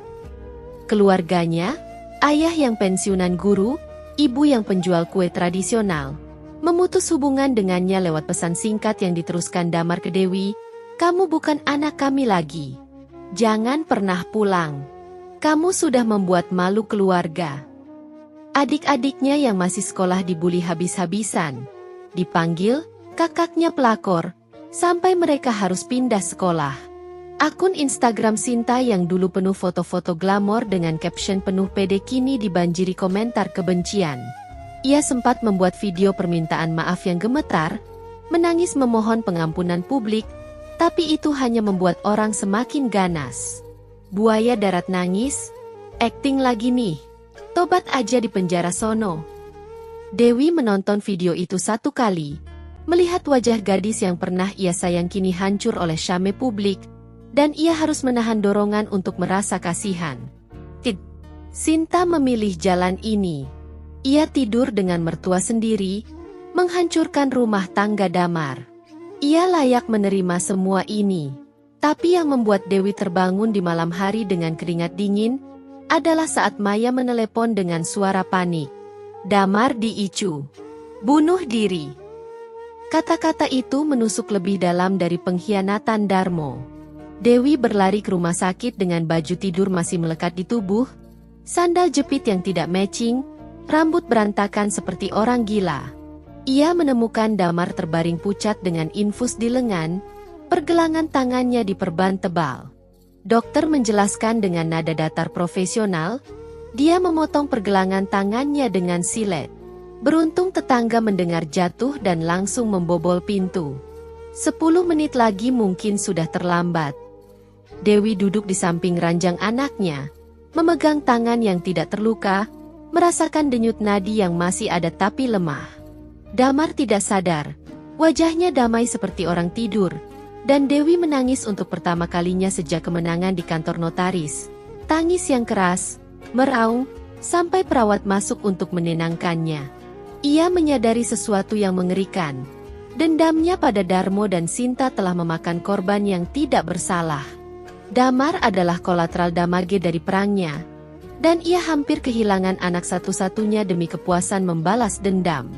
Keluarganya, ayah yang pensiunan guru, ibu yang penjual kue tradisional, memutus hubungan dengannya lewat pesan singkat yang diteruskan Damar ke Dewi, "Kamu bukan anak kami lagi. Jangan pernah pulang. Kamu sudah membuat malu keluarga." Adik-adiknya yang masih sekolah dibuli habis-habisan. Dipanggil, kakaknya pelakor, sampai mereka harus pindah sekolah. Akun Instagram Sinta yang dulu penuh foto-foto glamor dengan caption penuh pede kini dibanjiri komentar kebencian. Ia sempat membuat video permintaan maaf yang gemetar, menangis memohon pengampunan publik, tapi itu hanya membuat orang semakin ganas. Buaya darat nangis, "Akting lagi nih. Tobat aja di penjara sono." Dewi menonton video itu 1 kali, melihat wajah gadis yang pernah ia sayang kini hancur oleh syame publik, dan ia harus menahan dorongan untuk merasa kasihan. Sinta memilih jalan ini. Ia tidur dengan mertua sendiri, menghancurkan rumah tangga Damar. Ia layak menerima semua ini. Tapi yang membuat Dewi terbangun di malam hari dengan keringat dingin, adalah saat Maya menelepon dengan suara panik. "Damar diicu. Bunuh diri." Kata-kata itu menusuk lebih dalam dari pengkhianatan Darmo. Dewi berlari ke rumah sakit dengan baju tidur masih melekat di tubuh, sandal jepit yang tidak matching, rambut berantakan seperti orang gila. Ia menemukan Damar terbaring pucat dengan infus di lengan, pergelangan tangannya diperban tebal. Dokter menjelaskan dengan nada datar profesional, dia memotong pergelangan tangannya dengan silet. Beruntung tetangga mendengar jatuh dan langsung membobol pintu. 10 menit lagi mungkin sudah terlambat. Dewi duduk di samping ranjang anaknya, memegang tangan yang tidak terluka, merasakan denyut nadi yang masih ada tapi lemah. Damar tidak sadar, wajahnya damai seperti orang tidur, dan Dewi menangis untuk pertama kalinya sejak kemenangan di kantor notaris. Tangis yang keras, meraung, sampai perawat masuk untuk menenangkannya. Ia menyadari sesuatu yang mengerikan. Dendamnya pada Darmo dan Sinta telah memakan korban yang tidak bersalah. Damar adalah kolateral damage dari perangnya, dan ia hampir kehilangan anak satu-satunya demi kepuasan membalas dendam.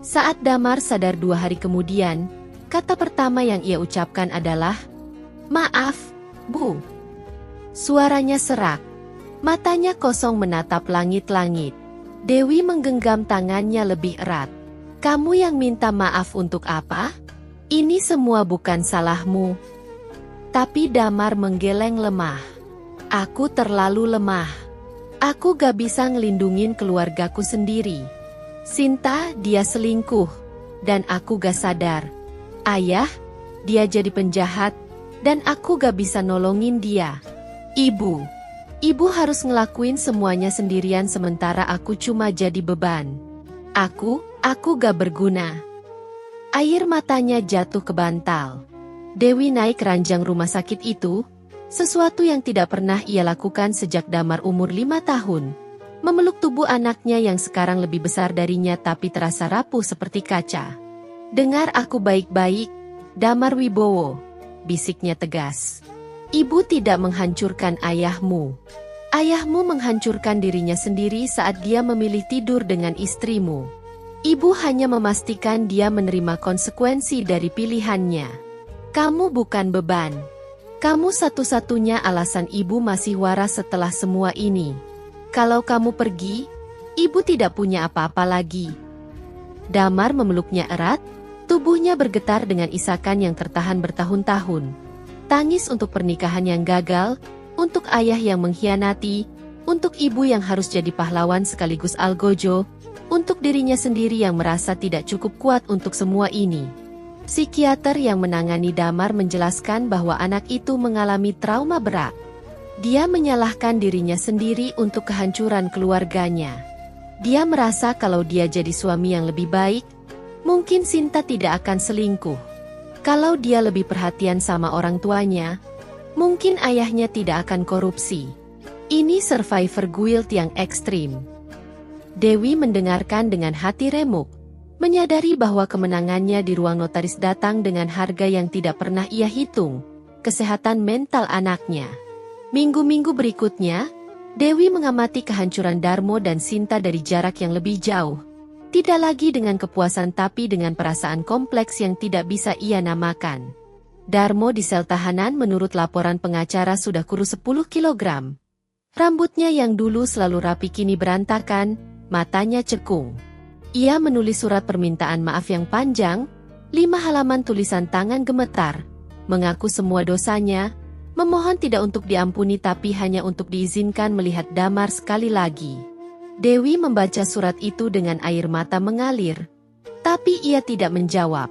Saat Damar sadar 2 hari kemudian, kata pertama yang ia ucapkan adalah, "Maaf, Bu." Suaranya serak. Matanya kosong menatap langit-langit. Dewi menggenggam tangannya lebih erat. "Kamu yang minta maaf untuk apa? Ini semua bukan salahmu." Tapi Damar menggeleng lemah. "Aku terlalu lemah. Aku gak bisa ngelindungin keluargaku sendiri. Sinta, dia selingkuh. Dan aku gak sadar. Ayah, dia jadi penjahat, dan aku gak bisa nolongin dia. Ibu harus ngelakuin semuanya sendirian sementara aku cuma jadi beban. Aku gak berguna." Air matanya jatuh ke bantal. Dewi naik ranjang rumah sakit itu, sesuatu yang tidak pernah ia lakukan sejak Damar umur 5 tahun. Memeluk tubuh anaknya yang sekarang lebih besar darinya tapi terasa rapuh seperti kaca. "Dengar aku baik-baik, Damar Wibowo," bisiknya tegas. "Ibu tidak menghancurkan ayahmu. Ayahmu menghancurkan dirinya sendiri saat dia memilih tidur dengan istrimu. Ibu hanya memastikan dia menerima konsekuensi dari pilihannya. Kamu bukan beban. Kamu satu-satunya alasan ibu masih waras setelah semua ini. Kalau kamu pergi, ibu tidak punya apa-apa lagi." Damar memeluknya erat. Tubuhnya bergetar dengan isakan yang tertahan bertahun-tahun. Tangis untuk pernikahan yang gagal, untuk ayah yang mengkhianati, untuk ibu yang harus jadi pahlawan sekaligus algojo, untuk dirinya sendiri yang merasa tidak cukup kuat untuk semua ini. Psikiater yang menangani Damar menjelaskan bahwa anak itu mengalami trauma berat. Dia menyalahkan dirinya sendiri untuk kehancuran keluarganya. Dia merasa kalau dia jadi suami yang lebih baik, mungkin Sinta tidak akan selingkuh. Kalau dia lebih perhatian sama orang tuanya, mungkin ayahnya tidak akan korupsi. Ini survivor guild yang ekstrim. Dewi mendengarkan dengan hati remuk, menyadari bahwa kemenangannya di ruang notaris datang dengan harga yang tidak pernah ia hitung, kesehatan mental anaknya. Minggu-minggu berikutnya, Dewi mengamati kehancuran Darmo dan Sinta dari jarak yang lebih jauh. Tidak lagi dengan kepuasan tapi dengan perasaan kompleks yang tidak bisa ia namakan. Darmo di sel tahanan menurut laporan pengacara sudah kurus 10 kilogram. Rambutnya yang dulu selalu rapi kini berantakan, matanya cekung. Ia menulis surat permintaan maaf yang panjang, 5 halaman tulisan tangan gemetar, mengaku semua dosanya, memohon tidak untuk diampuni tapi hanya untuk diizinkan melihat Damar sekali lagi. Dewi membaca surat itu dengan air mata mengalir, tapi ia tidak menjawab.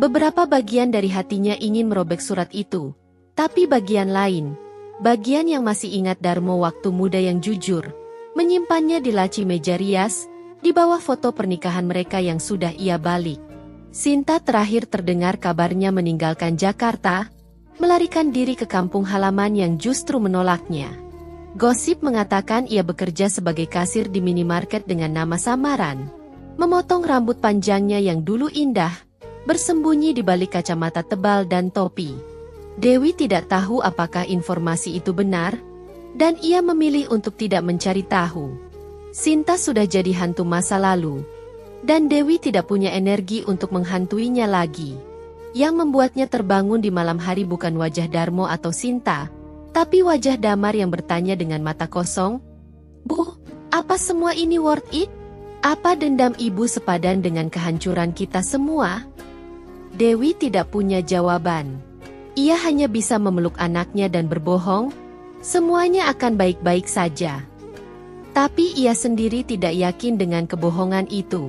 Beberapa bagian dari hatinya ingin merobek surat itu, tapi bagian lain, bagian yang masih ingat Darmo waktu muda yang jujur, menyimpannya di laci meja rias, di bawah foto pernikahan mereka yang sudah ia balik. Sinta terakhir terdengar kabarnya meninggalkan Jakarta, melarikan diri ke kampung halaman yang justru menolaknya. Gosip mengatakan ia bekerja sebagai kasir di minimarket dengan nama samaran, memotong rambut panjangnya yang dulu indah, bersembunyi di balik kacamata tebal dan topi. Dewi tidak tahu apakah informasi itu benar, dan ia memilih untuk tidak mencari tahu. Sinta sudah jadi hantu masa lalu, dan Dewi tidak punya energi untuk menghantuinya lagi. Yang membuatnya terbangun di malam hari bukan wajah Darmo atau Sinta, tapi wajah Damar yang bertanya dengan mata kosong, "Bu, apa semua ini worth it? Apa dendam ibu sepadan dengan kehancuran kita semua?" Dewi tidak punya jawaban. Ia hanya bisa memeluk anaknya dan berbohong, semuanya akan baik-baik saja. Tapi ia sendiri tidak yakin dengan kebohongan itu.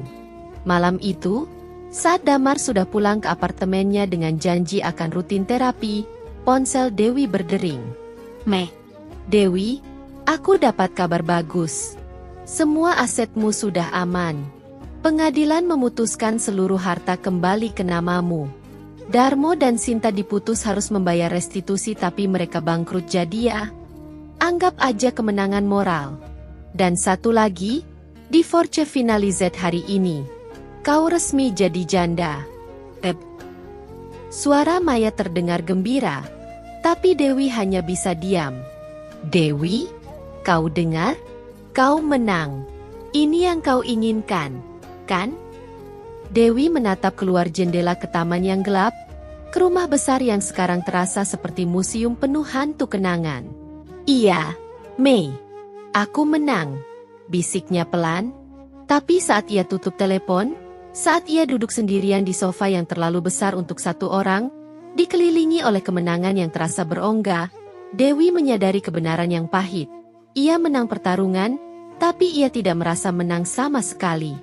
Malam itu, saat Damar sudah pulang ke apartemennya dengan janji akan rutin terapi, ponsel Dewi berdering. Dewi, aku dapat kabar bagus. Semua asetmu sudah aman. Pengadilan memutuskan seluruh harta kembali ke namamu. Darmo dan Sinta diputus harus membayar restitusi tapi mereka bangkrut jadi ya. Anggap aja kemenangan moral. Dan satu lagi, divorce finalized hari ini. Kau resmi jadi janda. Suara Maya terdengar gembira, tapi Dewi hanya bisa diam. Dewi, kau dengar? Kau menang. Ini yang kau inginkan, kan? Dewi menatap keluar jendela ke taman yang gelap, ke rumah besar yang sekarang terasa seperti museum penuh hantu kenangan. Iya, Mei, aku menang, bisiknya pelan. Tapi saat ia tutup telepon, saat ia duduk sendirian di sofa yang terlalu besar untuk satu orang, dikelilingi oleh kemenangan yang terasa berongga, Dewi menyadari kebenaran yang pahit. Ia menang pertarungan, tapi ia tidak merasa menang sama sekali.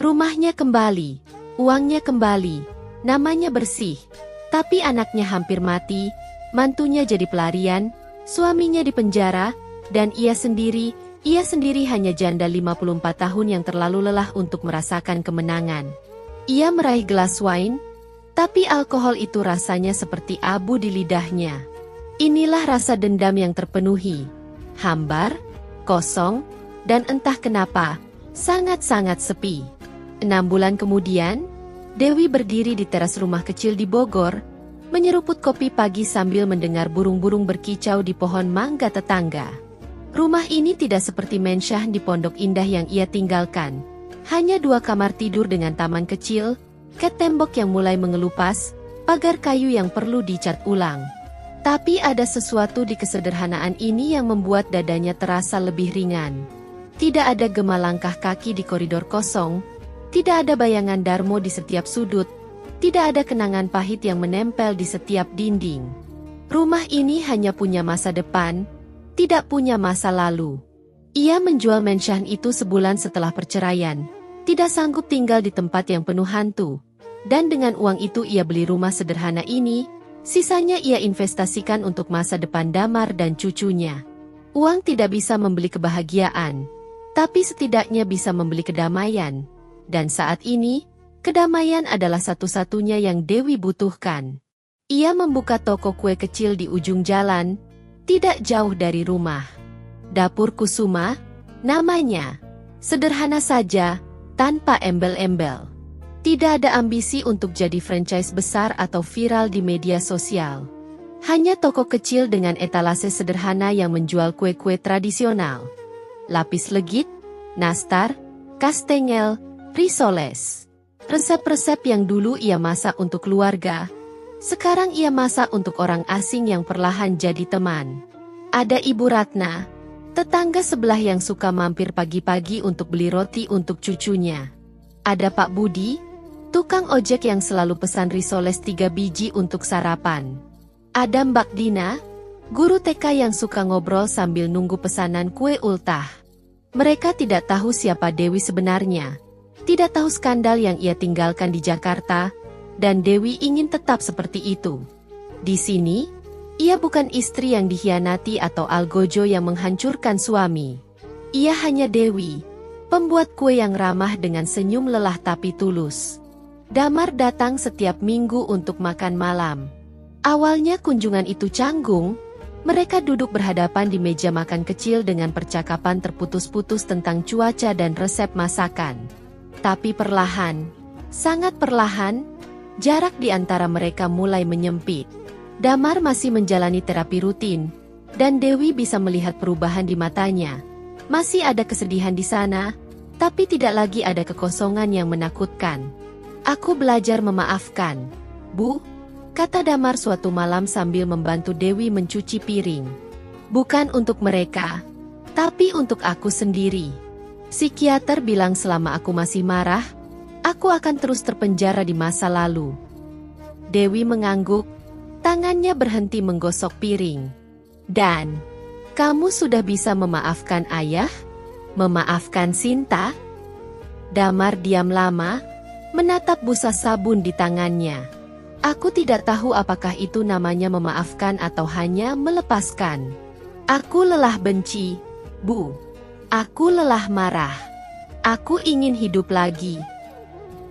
Rumahnya kembali, uangnya kembali, namanya bersih. Tapi anaknya hampir mati, mantunya jadi pelarian, suaminya dipenjara, dan ia sendiri hanya janda 54 tahun yang terlalu lelah untuk merasakan kemenangan. Ia meraih gelas wine, tapi alkohol itu rasanya seperti abu di lidahnya. Inilah rasa dendam yang terpenuhi. Hambar, kosong, dan entah kenapa, sangat-sangat sepi. 6 bulan kemudian, Dewi berdiri di teras rumah kecil di Bogor, menyeruput kopi pagi sambil mendengar burung-burung berkicau di pohon mangga tetangga. Rumah ini tidak seperti mensyah di Pondok Indah yang ia tinggalkan. Hanya 2 kamar tidur dengan taman kecil, cat tembok yang mulai mengelupas, pagar kayu yang perlu dicat ulang. Tapi ada sesuatu di kesederhanaan ini yang membuat dadanya terasa lebih ringan. Tidak ada gema langkah kaki di koridor kosong, tidak ada bayangan Darmo di setiap sudut, tidak ada kenangan pahit yang menempel di setiap dinding. Rumah ini hanya punya masa depan, tidak punya masa lalu. Ia menjual mensyah itu sebulan setelah perceraian, tidak sanggup tinggal di tempat yang penuh hantu. Dan dengan uang itu ia beli rumah sederhana ini, sisanya ia investasikan untuk masa depan Damar dan cucunya. Uang tidak bisa membeli kebahagiaan, tapi setidaknya bisa membeli kedamaian. Dan saat ini, kedamaian adalah satu-satunya yang Dewi butuhkan. Ia membuka toko kue kecil di ujung jalan, tidak jauh dari rumah. Dapur Kusuma, namanya. Sederhana saja, tanpa embel-embel. Tidak ada ambisi untuk jadi franchise besar atau viral di media sosial. Hanya toko kecil dengan etalase sederhana yang menjual kue-kue tradisional. Lapis legit, nastar, kastengel, risoles. Resep-resep yang dulu ia masak untuk keluarga, sekarang ia masak untuk orang asing yang perlahan jadi teman. Ada Ibu Ratna, tetangga sebelah yang suka mampir pagi-pagi untuk beli roti untuk cucunya. Ada Pak Budi, tukang ojek yang selalu pesan risoles 3 biji untuk sarapan. Ada Mbak Dina, guru TK yang suka ngobrol sambil nunggu pesanan kue ultah. Mereka tidak tahu siapa Dewi sebenarnya, tidak tahu skandal yang ia tinggalkan di Jakarta, dan Dewi ingin tetap seperti itu. Di sini, ia bukan istri yang dikhianati atau algojo yang menghancurkan suami. Ia hanya Dewi, pembuat kue yang ramah dengan senyum lelah tapi tulus. Damar datang setiap minggu untuk makan malam. Awalnya kunjungan itu canggung, mereka duduk berhadapan di meja makan kecil dengan percakapan terputus-putus tentang cuaca dan resep masakan. Tapi perlahan, sangat perlahan, jarak di antara mereka mulai menyempit. Damar masih menjalani terapi rutin, dan Dewi bisa melihat perubahan di matanya. Masih ada kesedihan di sana, tapi tidak lagi ada kekosongan yang menakutkan. "Aku belajar memaafkan, Bu," kata Damar suatu malam sambil membantu Dewi mencuci piring. "Bukan untuk mereka, tapi untuk aku sendiri. Psikiater bilang selama aku masih marah, aku akan terus terpenjara di masa lalu." Dewi mengangguk, tangannya berhenti menggosok piring. "Dan, kamu sudah bisa memaafkan ayah? Memaafkan Sinta?" Damar diam lama, menatap busa sabun di tangannya. "Aku tidak tahu apakah itu namanya memaafkan atau hanya melepaskan. Aku lelah benci, Bu. Aku lelah marah. Aku ingin hidup lagi."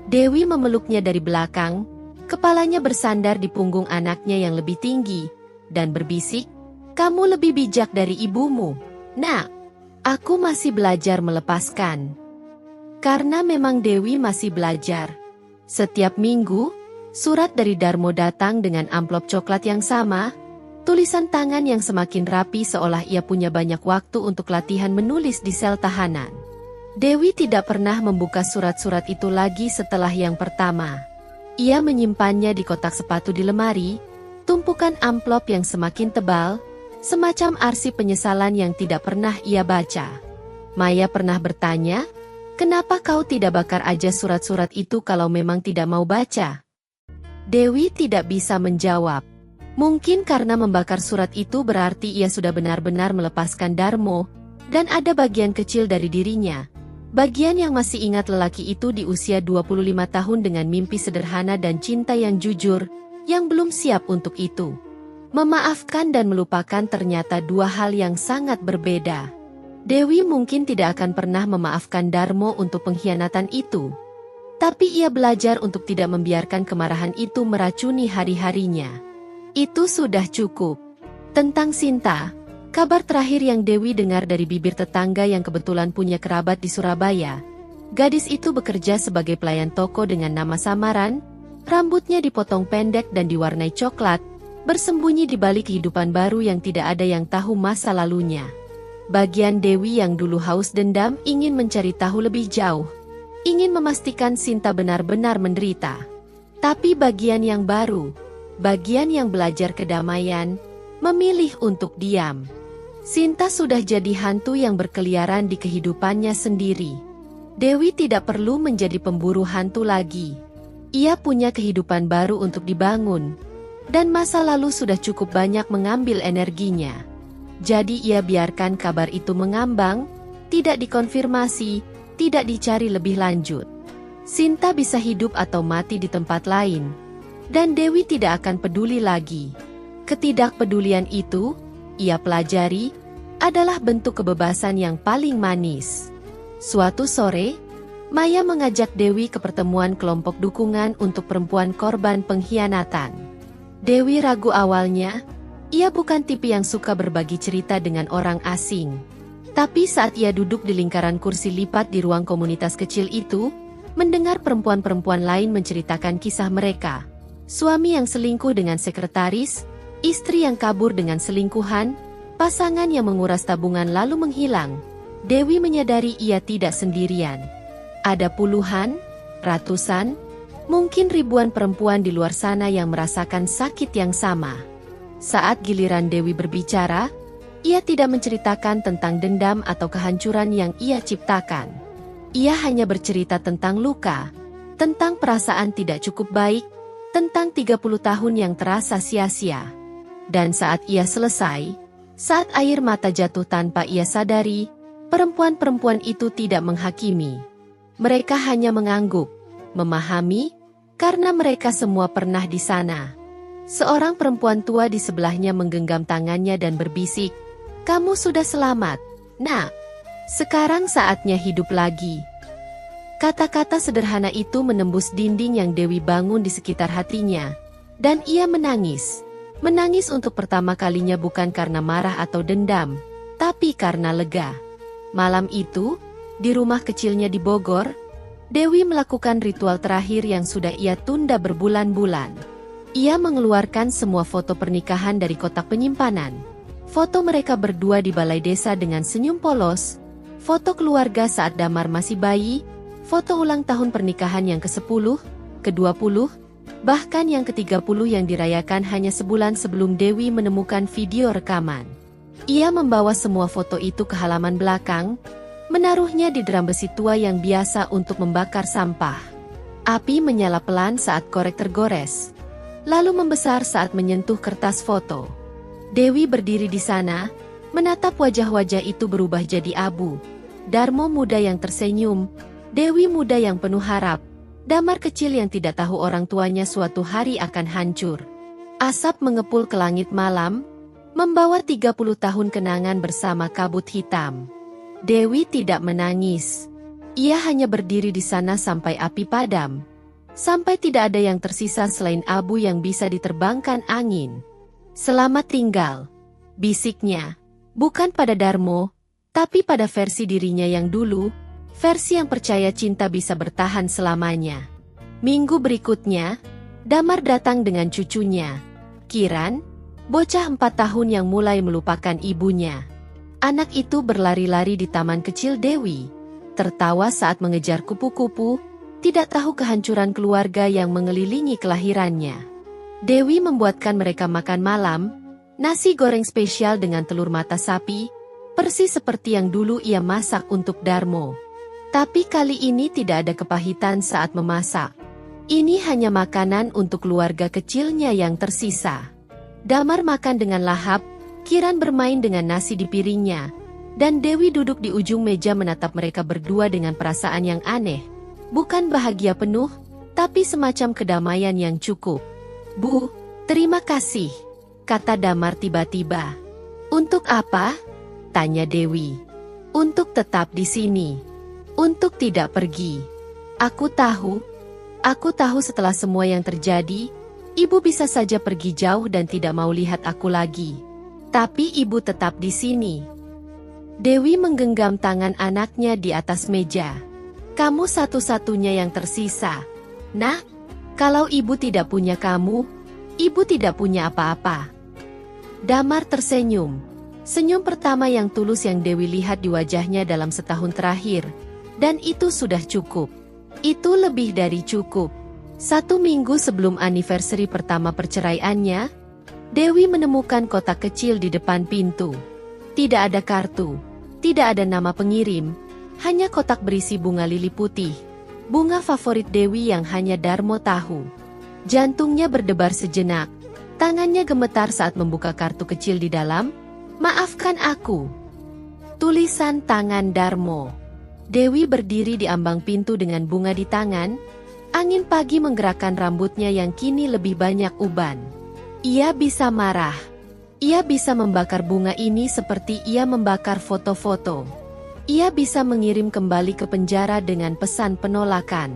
Dewi memeluknya dari belakang, kepalanya bersandar di punggung anaknya yang lebih tinggi, dan berbisik, "Kamu lebih bijak dari ibumu, Nak. Aku masih belajar melepaskan." Karena memang Dewi masih belajar. Setiap minggu, surat dari Darmo datang dengan amplop coklat yang sama, tulisan tangan yang semakin rapi seolah ia punya banyak waktu untuk latihan menulis di sel tahanan. Dewi tidak pernah membuka surat-surat itu lagi setelah yang pertama. Ia menyimpannya di kotak sepatu di lemari, tumpukan amplop yang semakin tebal, semacam arsip penyesalan yang tidak pernah ia baca. Maya pernah bertanya, "Kenapa kau tidak bakar aja surat-surat itu kalau memang tidak mau baca?" Dewi tidak bisa menjawab. Mungkin karena membakar surat itu berarti ia sudah benar-benar melepaskan Darmo, dan ada bagian kecil dari dirinya, bagian yang masih ingat lelaki itu di usia 25 tahun dengan mimpi sederhana dan cinta yang jujur, yang belum siap untuk itu. Memaafkan dan melupakan ternyata dua hal yang sangat berbeda. Dewi mungkin tidak akan pernah memaafkan Darmo untuk pengkhianatan itu. Tapi ia belajar untuk tidak membiarkan kemarahan itu meracuni hari-harinya. Itu sudah cukup. Tentang Sinta, kabar terakhir yang Dewi dengar dari bibir tetangga yang kebetulan punya kerabat di Surabaya. Gadis itu bekerja sebagai pelayan toko dengan nama samaran, rambutnya dipotong pendek dan diwarnai coklat, bersembunyi di balik kehidupan baru yang tidak ada yang tahu masa lalunya. Bagian Dewi yang dulu haus dendam ingin mencari tahu lebih jauh. Ingin memastikan Sinta benar-benar menderita. Tapi bagian yang baru, bagian yang belajar kedamaian, memilih untuk diam. Sinta sudah jadi hantu yang berkeliaran di kehidupannya sendiri. Dewi tidak perlu menjadi pemburu hantu lagi. Ia punya kehidupan baru untuk dibangun. Dan masa lalu sudah cukup banyak mengambil energinya. Jadi ia biarkan kabar itu mengambang, tidak dikonfirmasi, tidak dicari lebih lanjut. Sinta bisa hidup atau mati di tempat lain, dan Dewi tidak akan peduli lagi. Ketidakpedulian itu, ia pelajari, adalah bentuk kebebasan yang paling manis. Suatu sore, Maya mengajak Dewi ke pertemuan kelompok dukungan untuk perempuan korban pengkhianatan. Dewi ragu awalnya, ia bukan tipe yang suka berbagi cerita dengan orang asing. Tapi saat ia duduk di lingkaran kursi lipat di ruang komunitas kecil itu, mendengar perempuan-perempuan lain menceritakan kisah mereka. Suami yang selingkuh dengan sekretaris, istri yang kabur dengan selingkuhan, pasangan yang menguras tabungan lalu menghilang. Dewi menyadari ia tidak sendirian. Ada puluhan, ratusan, mungkin ribuan perempuan di luar sana yang merasakan sakit yang sama. Saat giliran Dewi berbicara, ia tidak menceritakan tentang dendam atau kehancuran yang ia ciptakan. Ia hanya bercerita tentang luka, tentang perasaan tidak cukup baik, tentang 30 tahun yang terasa sia-sia. Dan saat ia selesai, saat air mata jatuh tanpa ia sadari, perempuan-perempuan itu tidak menghakimi. Mereka hanya mengangguk, memahami, karena mereka semua pernah di sana. Seorang perempuan tua di sebelahnya menggenggam tangannya dan berbisik, "Kamu sudah selamat, Nak. Sekarang saatnya hidup lagi." Kata-kata sederhana itu menembus dinding yang Dewi bangun di sekitar hatinya. Dan ia menangis. Menangis untuk pertama kalinya bukan karena marah atau dendam, tapi karena lega. Malam itu, di rumah kecilnya di Bogor, Dewi melakukan ritual terakhir yang sudah ia tunda berbulan-bulan. Ia mengeluarkan semua foto pernikahan dari kotak penyimpanan. Foto mereka berdua di balai desa dengan senyum polos, foto keluarga saat Damar masih bayi, foto ulang tahun pernikahan yang ke-10, ke-20, bahkan yang ke-30 yang dirayakan hanya sebulan sebelum Dewi menemukan video rekaman. Ia membawa semua foto itu ke halaman belakang, menaruhnya di drum besi tua yang biasa untuk membakar sampah. Api menyala pelan saat korek tergores, lalu membesar saat menyentuh kertas foto. Dewi berdiri di sana, menatap wajah-wajah itu berubah jadi abu. Darmo muda yang tersenyum, Dewi muda yang penuh harap, Damar kecil yang tidak tahu orang tuanya suatu hari akan hancur. Asap mengepul ke langit malam, membawa 30 tahun kenangan bersama kabut hitam. Dewi tidak menangis. Ia hanya berdiri di sana sampai api padam. Sampai tidak ada yang tersisa selain abu yang bisa diterbangkan angin. "Selamat tinggal," bisiknya. Bukan pada Darmo, tapi pada versi dirinya yang dulu, versi yang percaya cinta bisa bertahan selamanya. Minggu berikutnya, Damar datang dengan cucunya, Kiran, bocah 4 tahun yang mulai melupakan ibunya. Anak itu berlari-lari di taman kecil Dewi, tertawa saat mengejar kupu-kupu, tidak tahu kehancuran keluarga yang mengelilingi kelahirannya. Dewi membuatkan mereka makan malam, nasi goreng spesial dengan telur mata sapi, persis seperti yang dulu ia masak untuk Darmo. Tapi kali ini tidak ada kepahitan saat memasak. Ini hanya makanan untuk keluarga kecilnya yang tersisa. Damar makan dengan lahap, Kiran bermain dengan nasi di piringnya, dan Dewi duduk di ujung meja menatap mereka berdua dengan perasaan yang aneh. Bukan bahagia penuh, tapi semacam kedamaian yang cukup. "Bu, terima kasih," kata Damar tiba-tiba. "Untuk apa?" tanya Dewi. "Untuk tetap di sini. Untuk tidak pergi. Aku tahu setelah semua yang terjadi, ibu bisa saja pergi jauh dan tidak mau lihat aku lagi. Tapi ibu tetap di sini." Dewi menggenggam tangan anaknya di atas meja. "Kamu satu-satunya yang tersisa. Nak, kalau ibu tidak punya kamu, ibu tidak punya apa-apa." Damar tersenyum. Senyum pertama yang tulus yang Dewi lihat di wajahnya dalam setahun terakhir. Dan itu sudah cukup. Itu lebih dari cukup. 1 minggu sebelum anniversary pertama perceraiannya, Dewi menemukan kotak kecil di depan pintu. Tidak ada kartu, tidak ada nama pengirim, hanya kotak berisi bunga lili putih. Bunga favorit Dewi yang hanya Darmo tahu. Jantungnya berdebar sejenak. Tangannya gemetar saat membuka kartu kecil di dalam. "Maafkan aku." Tulisan tangan Darmo. Dewi berdiri di ambang pintu dengan bunga di tangan. Angin pagi menggerakkan rambutnya yang kini lebih banyak uban. Ia bisa marah. Ia bisa membakar bunga ini seperti ia membakar foto-foto. Ia bisa mengirim kembali ke penjara dengan pesan penolakan.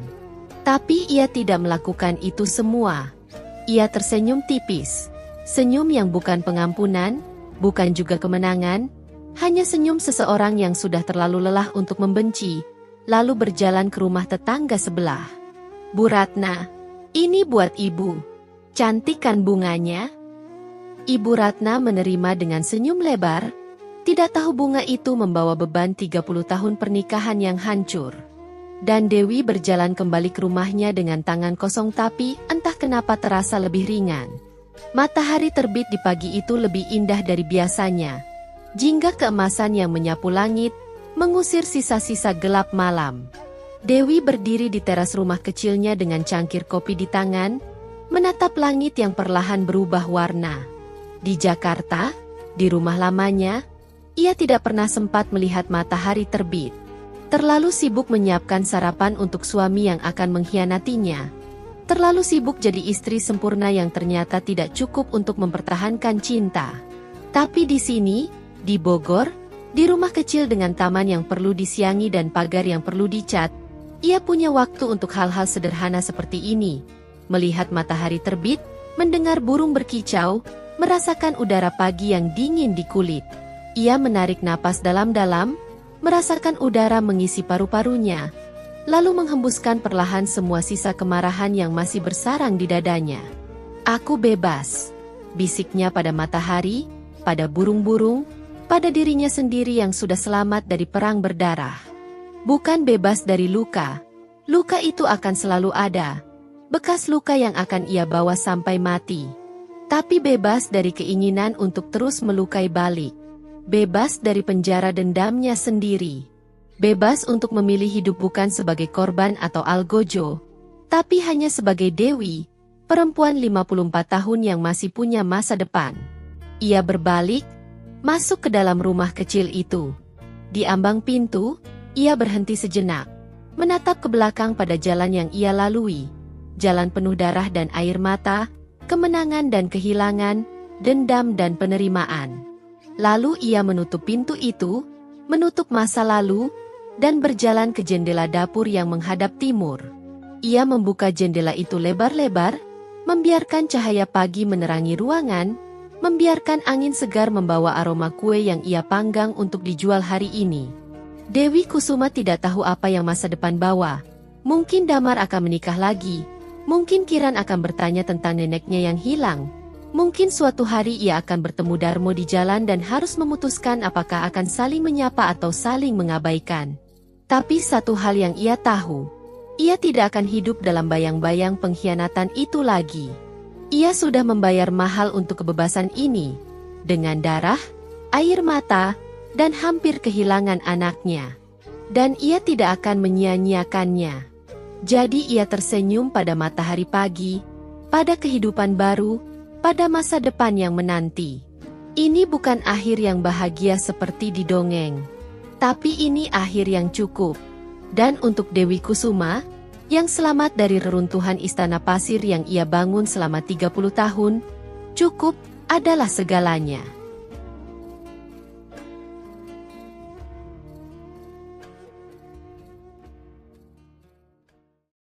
Tapi ia tidak melakukan itu semua. Ia tersenyum tipis. Senyum yang bukan pengampunan, bukan juga kemenangan, Hanya senyum seseorang yang sudah terlalu lelah untuk membenci, lalu berjalan ke rumah tetangga sebelah. "Bu Ratna, ini buat ibu. Cantik kan bunganya?" Ibu Ratna menerima dengan senyum lebar. Tidak tahu bunga itu membawa beban 30 tahun pernikahan yang hancur. Dan Dewi berjalan kembali ke rumahnya dengan tangan kosong, tapi entah kenapa terasa lebih ringan. Matahari terbit di pagi itu lebih indah dari biasanya. Jingga keemasan yang menyapu langit, mengusir sisa-sisa gelap malam. Dewi berdiri di teras rumah kecilnya dengan cangkir kopi di tangan, menatap langit yang perlahan berubah warna. Di Jakarta, di rumah lamanya, ia tidak pernah sempat melihat matahari terbit. Terlalu sibuk menyiapkan sarapan untuk suami yang akan mengkhianatinya. Terlalu sibuk jadi istri sempurna yang ternyata tidak cukup untuk mempertahankan cinta. Tapi di sini, di Bogor, di rumah kecil dengan taman yang perlu disiangi dan pagar yang perlu dicat, ia punya waktu untuk hal-hal sederhana seperti ini. Melihat matahari terbit, mendengar burung berkicau, merasakan udara pagi yang dingin di kulit. Ia menarik napas dalam-dalam, merasakan udara mengisi paru-parunya, lalu menghembuskan perlahan semua sisa kemarahan yang masih bersarang di dadanya. "Aku bebas," bisiknya pada matahari, pada burung-burung, pada dirinya sendiri yang sudah selamat dari perang berdarah. Bukan bebas dari luka. Luka itu akan selalu ada. Bekas luka yang akan ia bawa sampai mati. Tapi bebas dari keinginan untuk terus melukai balik. Bebas dari penjara dendamnya sendiri. Bebas untuk memilih hidup bukan sebagai korban atau algojo, tapi hanya sebagai Dewi, perempuan 54 tahun yang masih punya masa depan. Ia berbalik, masuk ke dalam rumah kecil itu. Di ambang pintu, ia berhenti sejenak, menatap ke belakang pada jalan yang ia lalui. Jalan penuh darah dan air mata, kemenangan dan kehilangan, dendam dan penerimaan. Lalu ia menutup pintu itu, menutup masa lalu, dan berjalan ke jendela dapur yang menghadap timur. Ia membuka jendela itu lebar-lebar, membiarkan cahaya pagi menerangi ruangan, membiarkan angin segar membawa aroma kue yang ia panggang untuk dijual hari ini. Dewi Kusuma tidak tahu apa yang masa depan bawa. Mungkin Damar akan menikah lagi. Mungkin Kiran akan bertanya tentang neneknya yang hilang. Mungkin suatu hari ia akan bertemu Darmo di jalan dan harus memutuskan apakah akan saling menyapa atau saling mengabaikan. Tapi satu hal yang ia tahu, ia tidak akan hidup dalam bayang-bayang pengkhianatan itu lagi. Ia sudah membayar mahal untuk kebebasan ini, dengan darah, air mata, dan hampir kehilangan anaknya. Dan ia tidak akan menyia-nyiakannya. Jadi ia tersenyum pada matahari pagi, pada kehidupan baru, pada masa depan yang menanti. Ini bukan akhir yang bahagia seperti di dongeng, tapi ini akhir yang cukup. Dan untuk Dewi Kusuma, yang selamat dari reruntuhan istana pasir yang ia bangun selama 30 tahun, cukup adalah segalanya.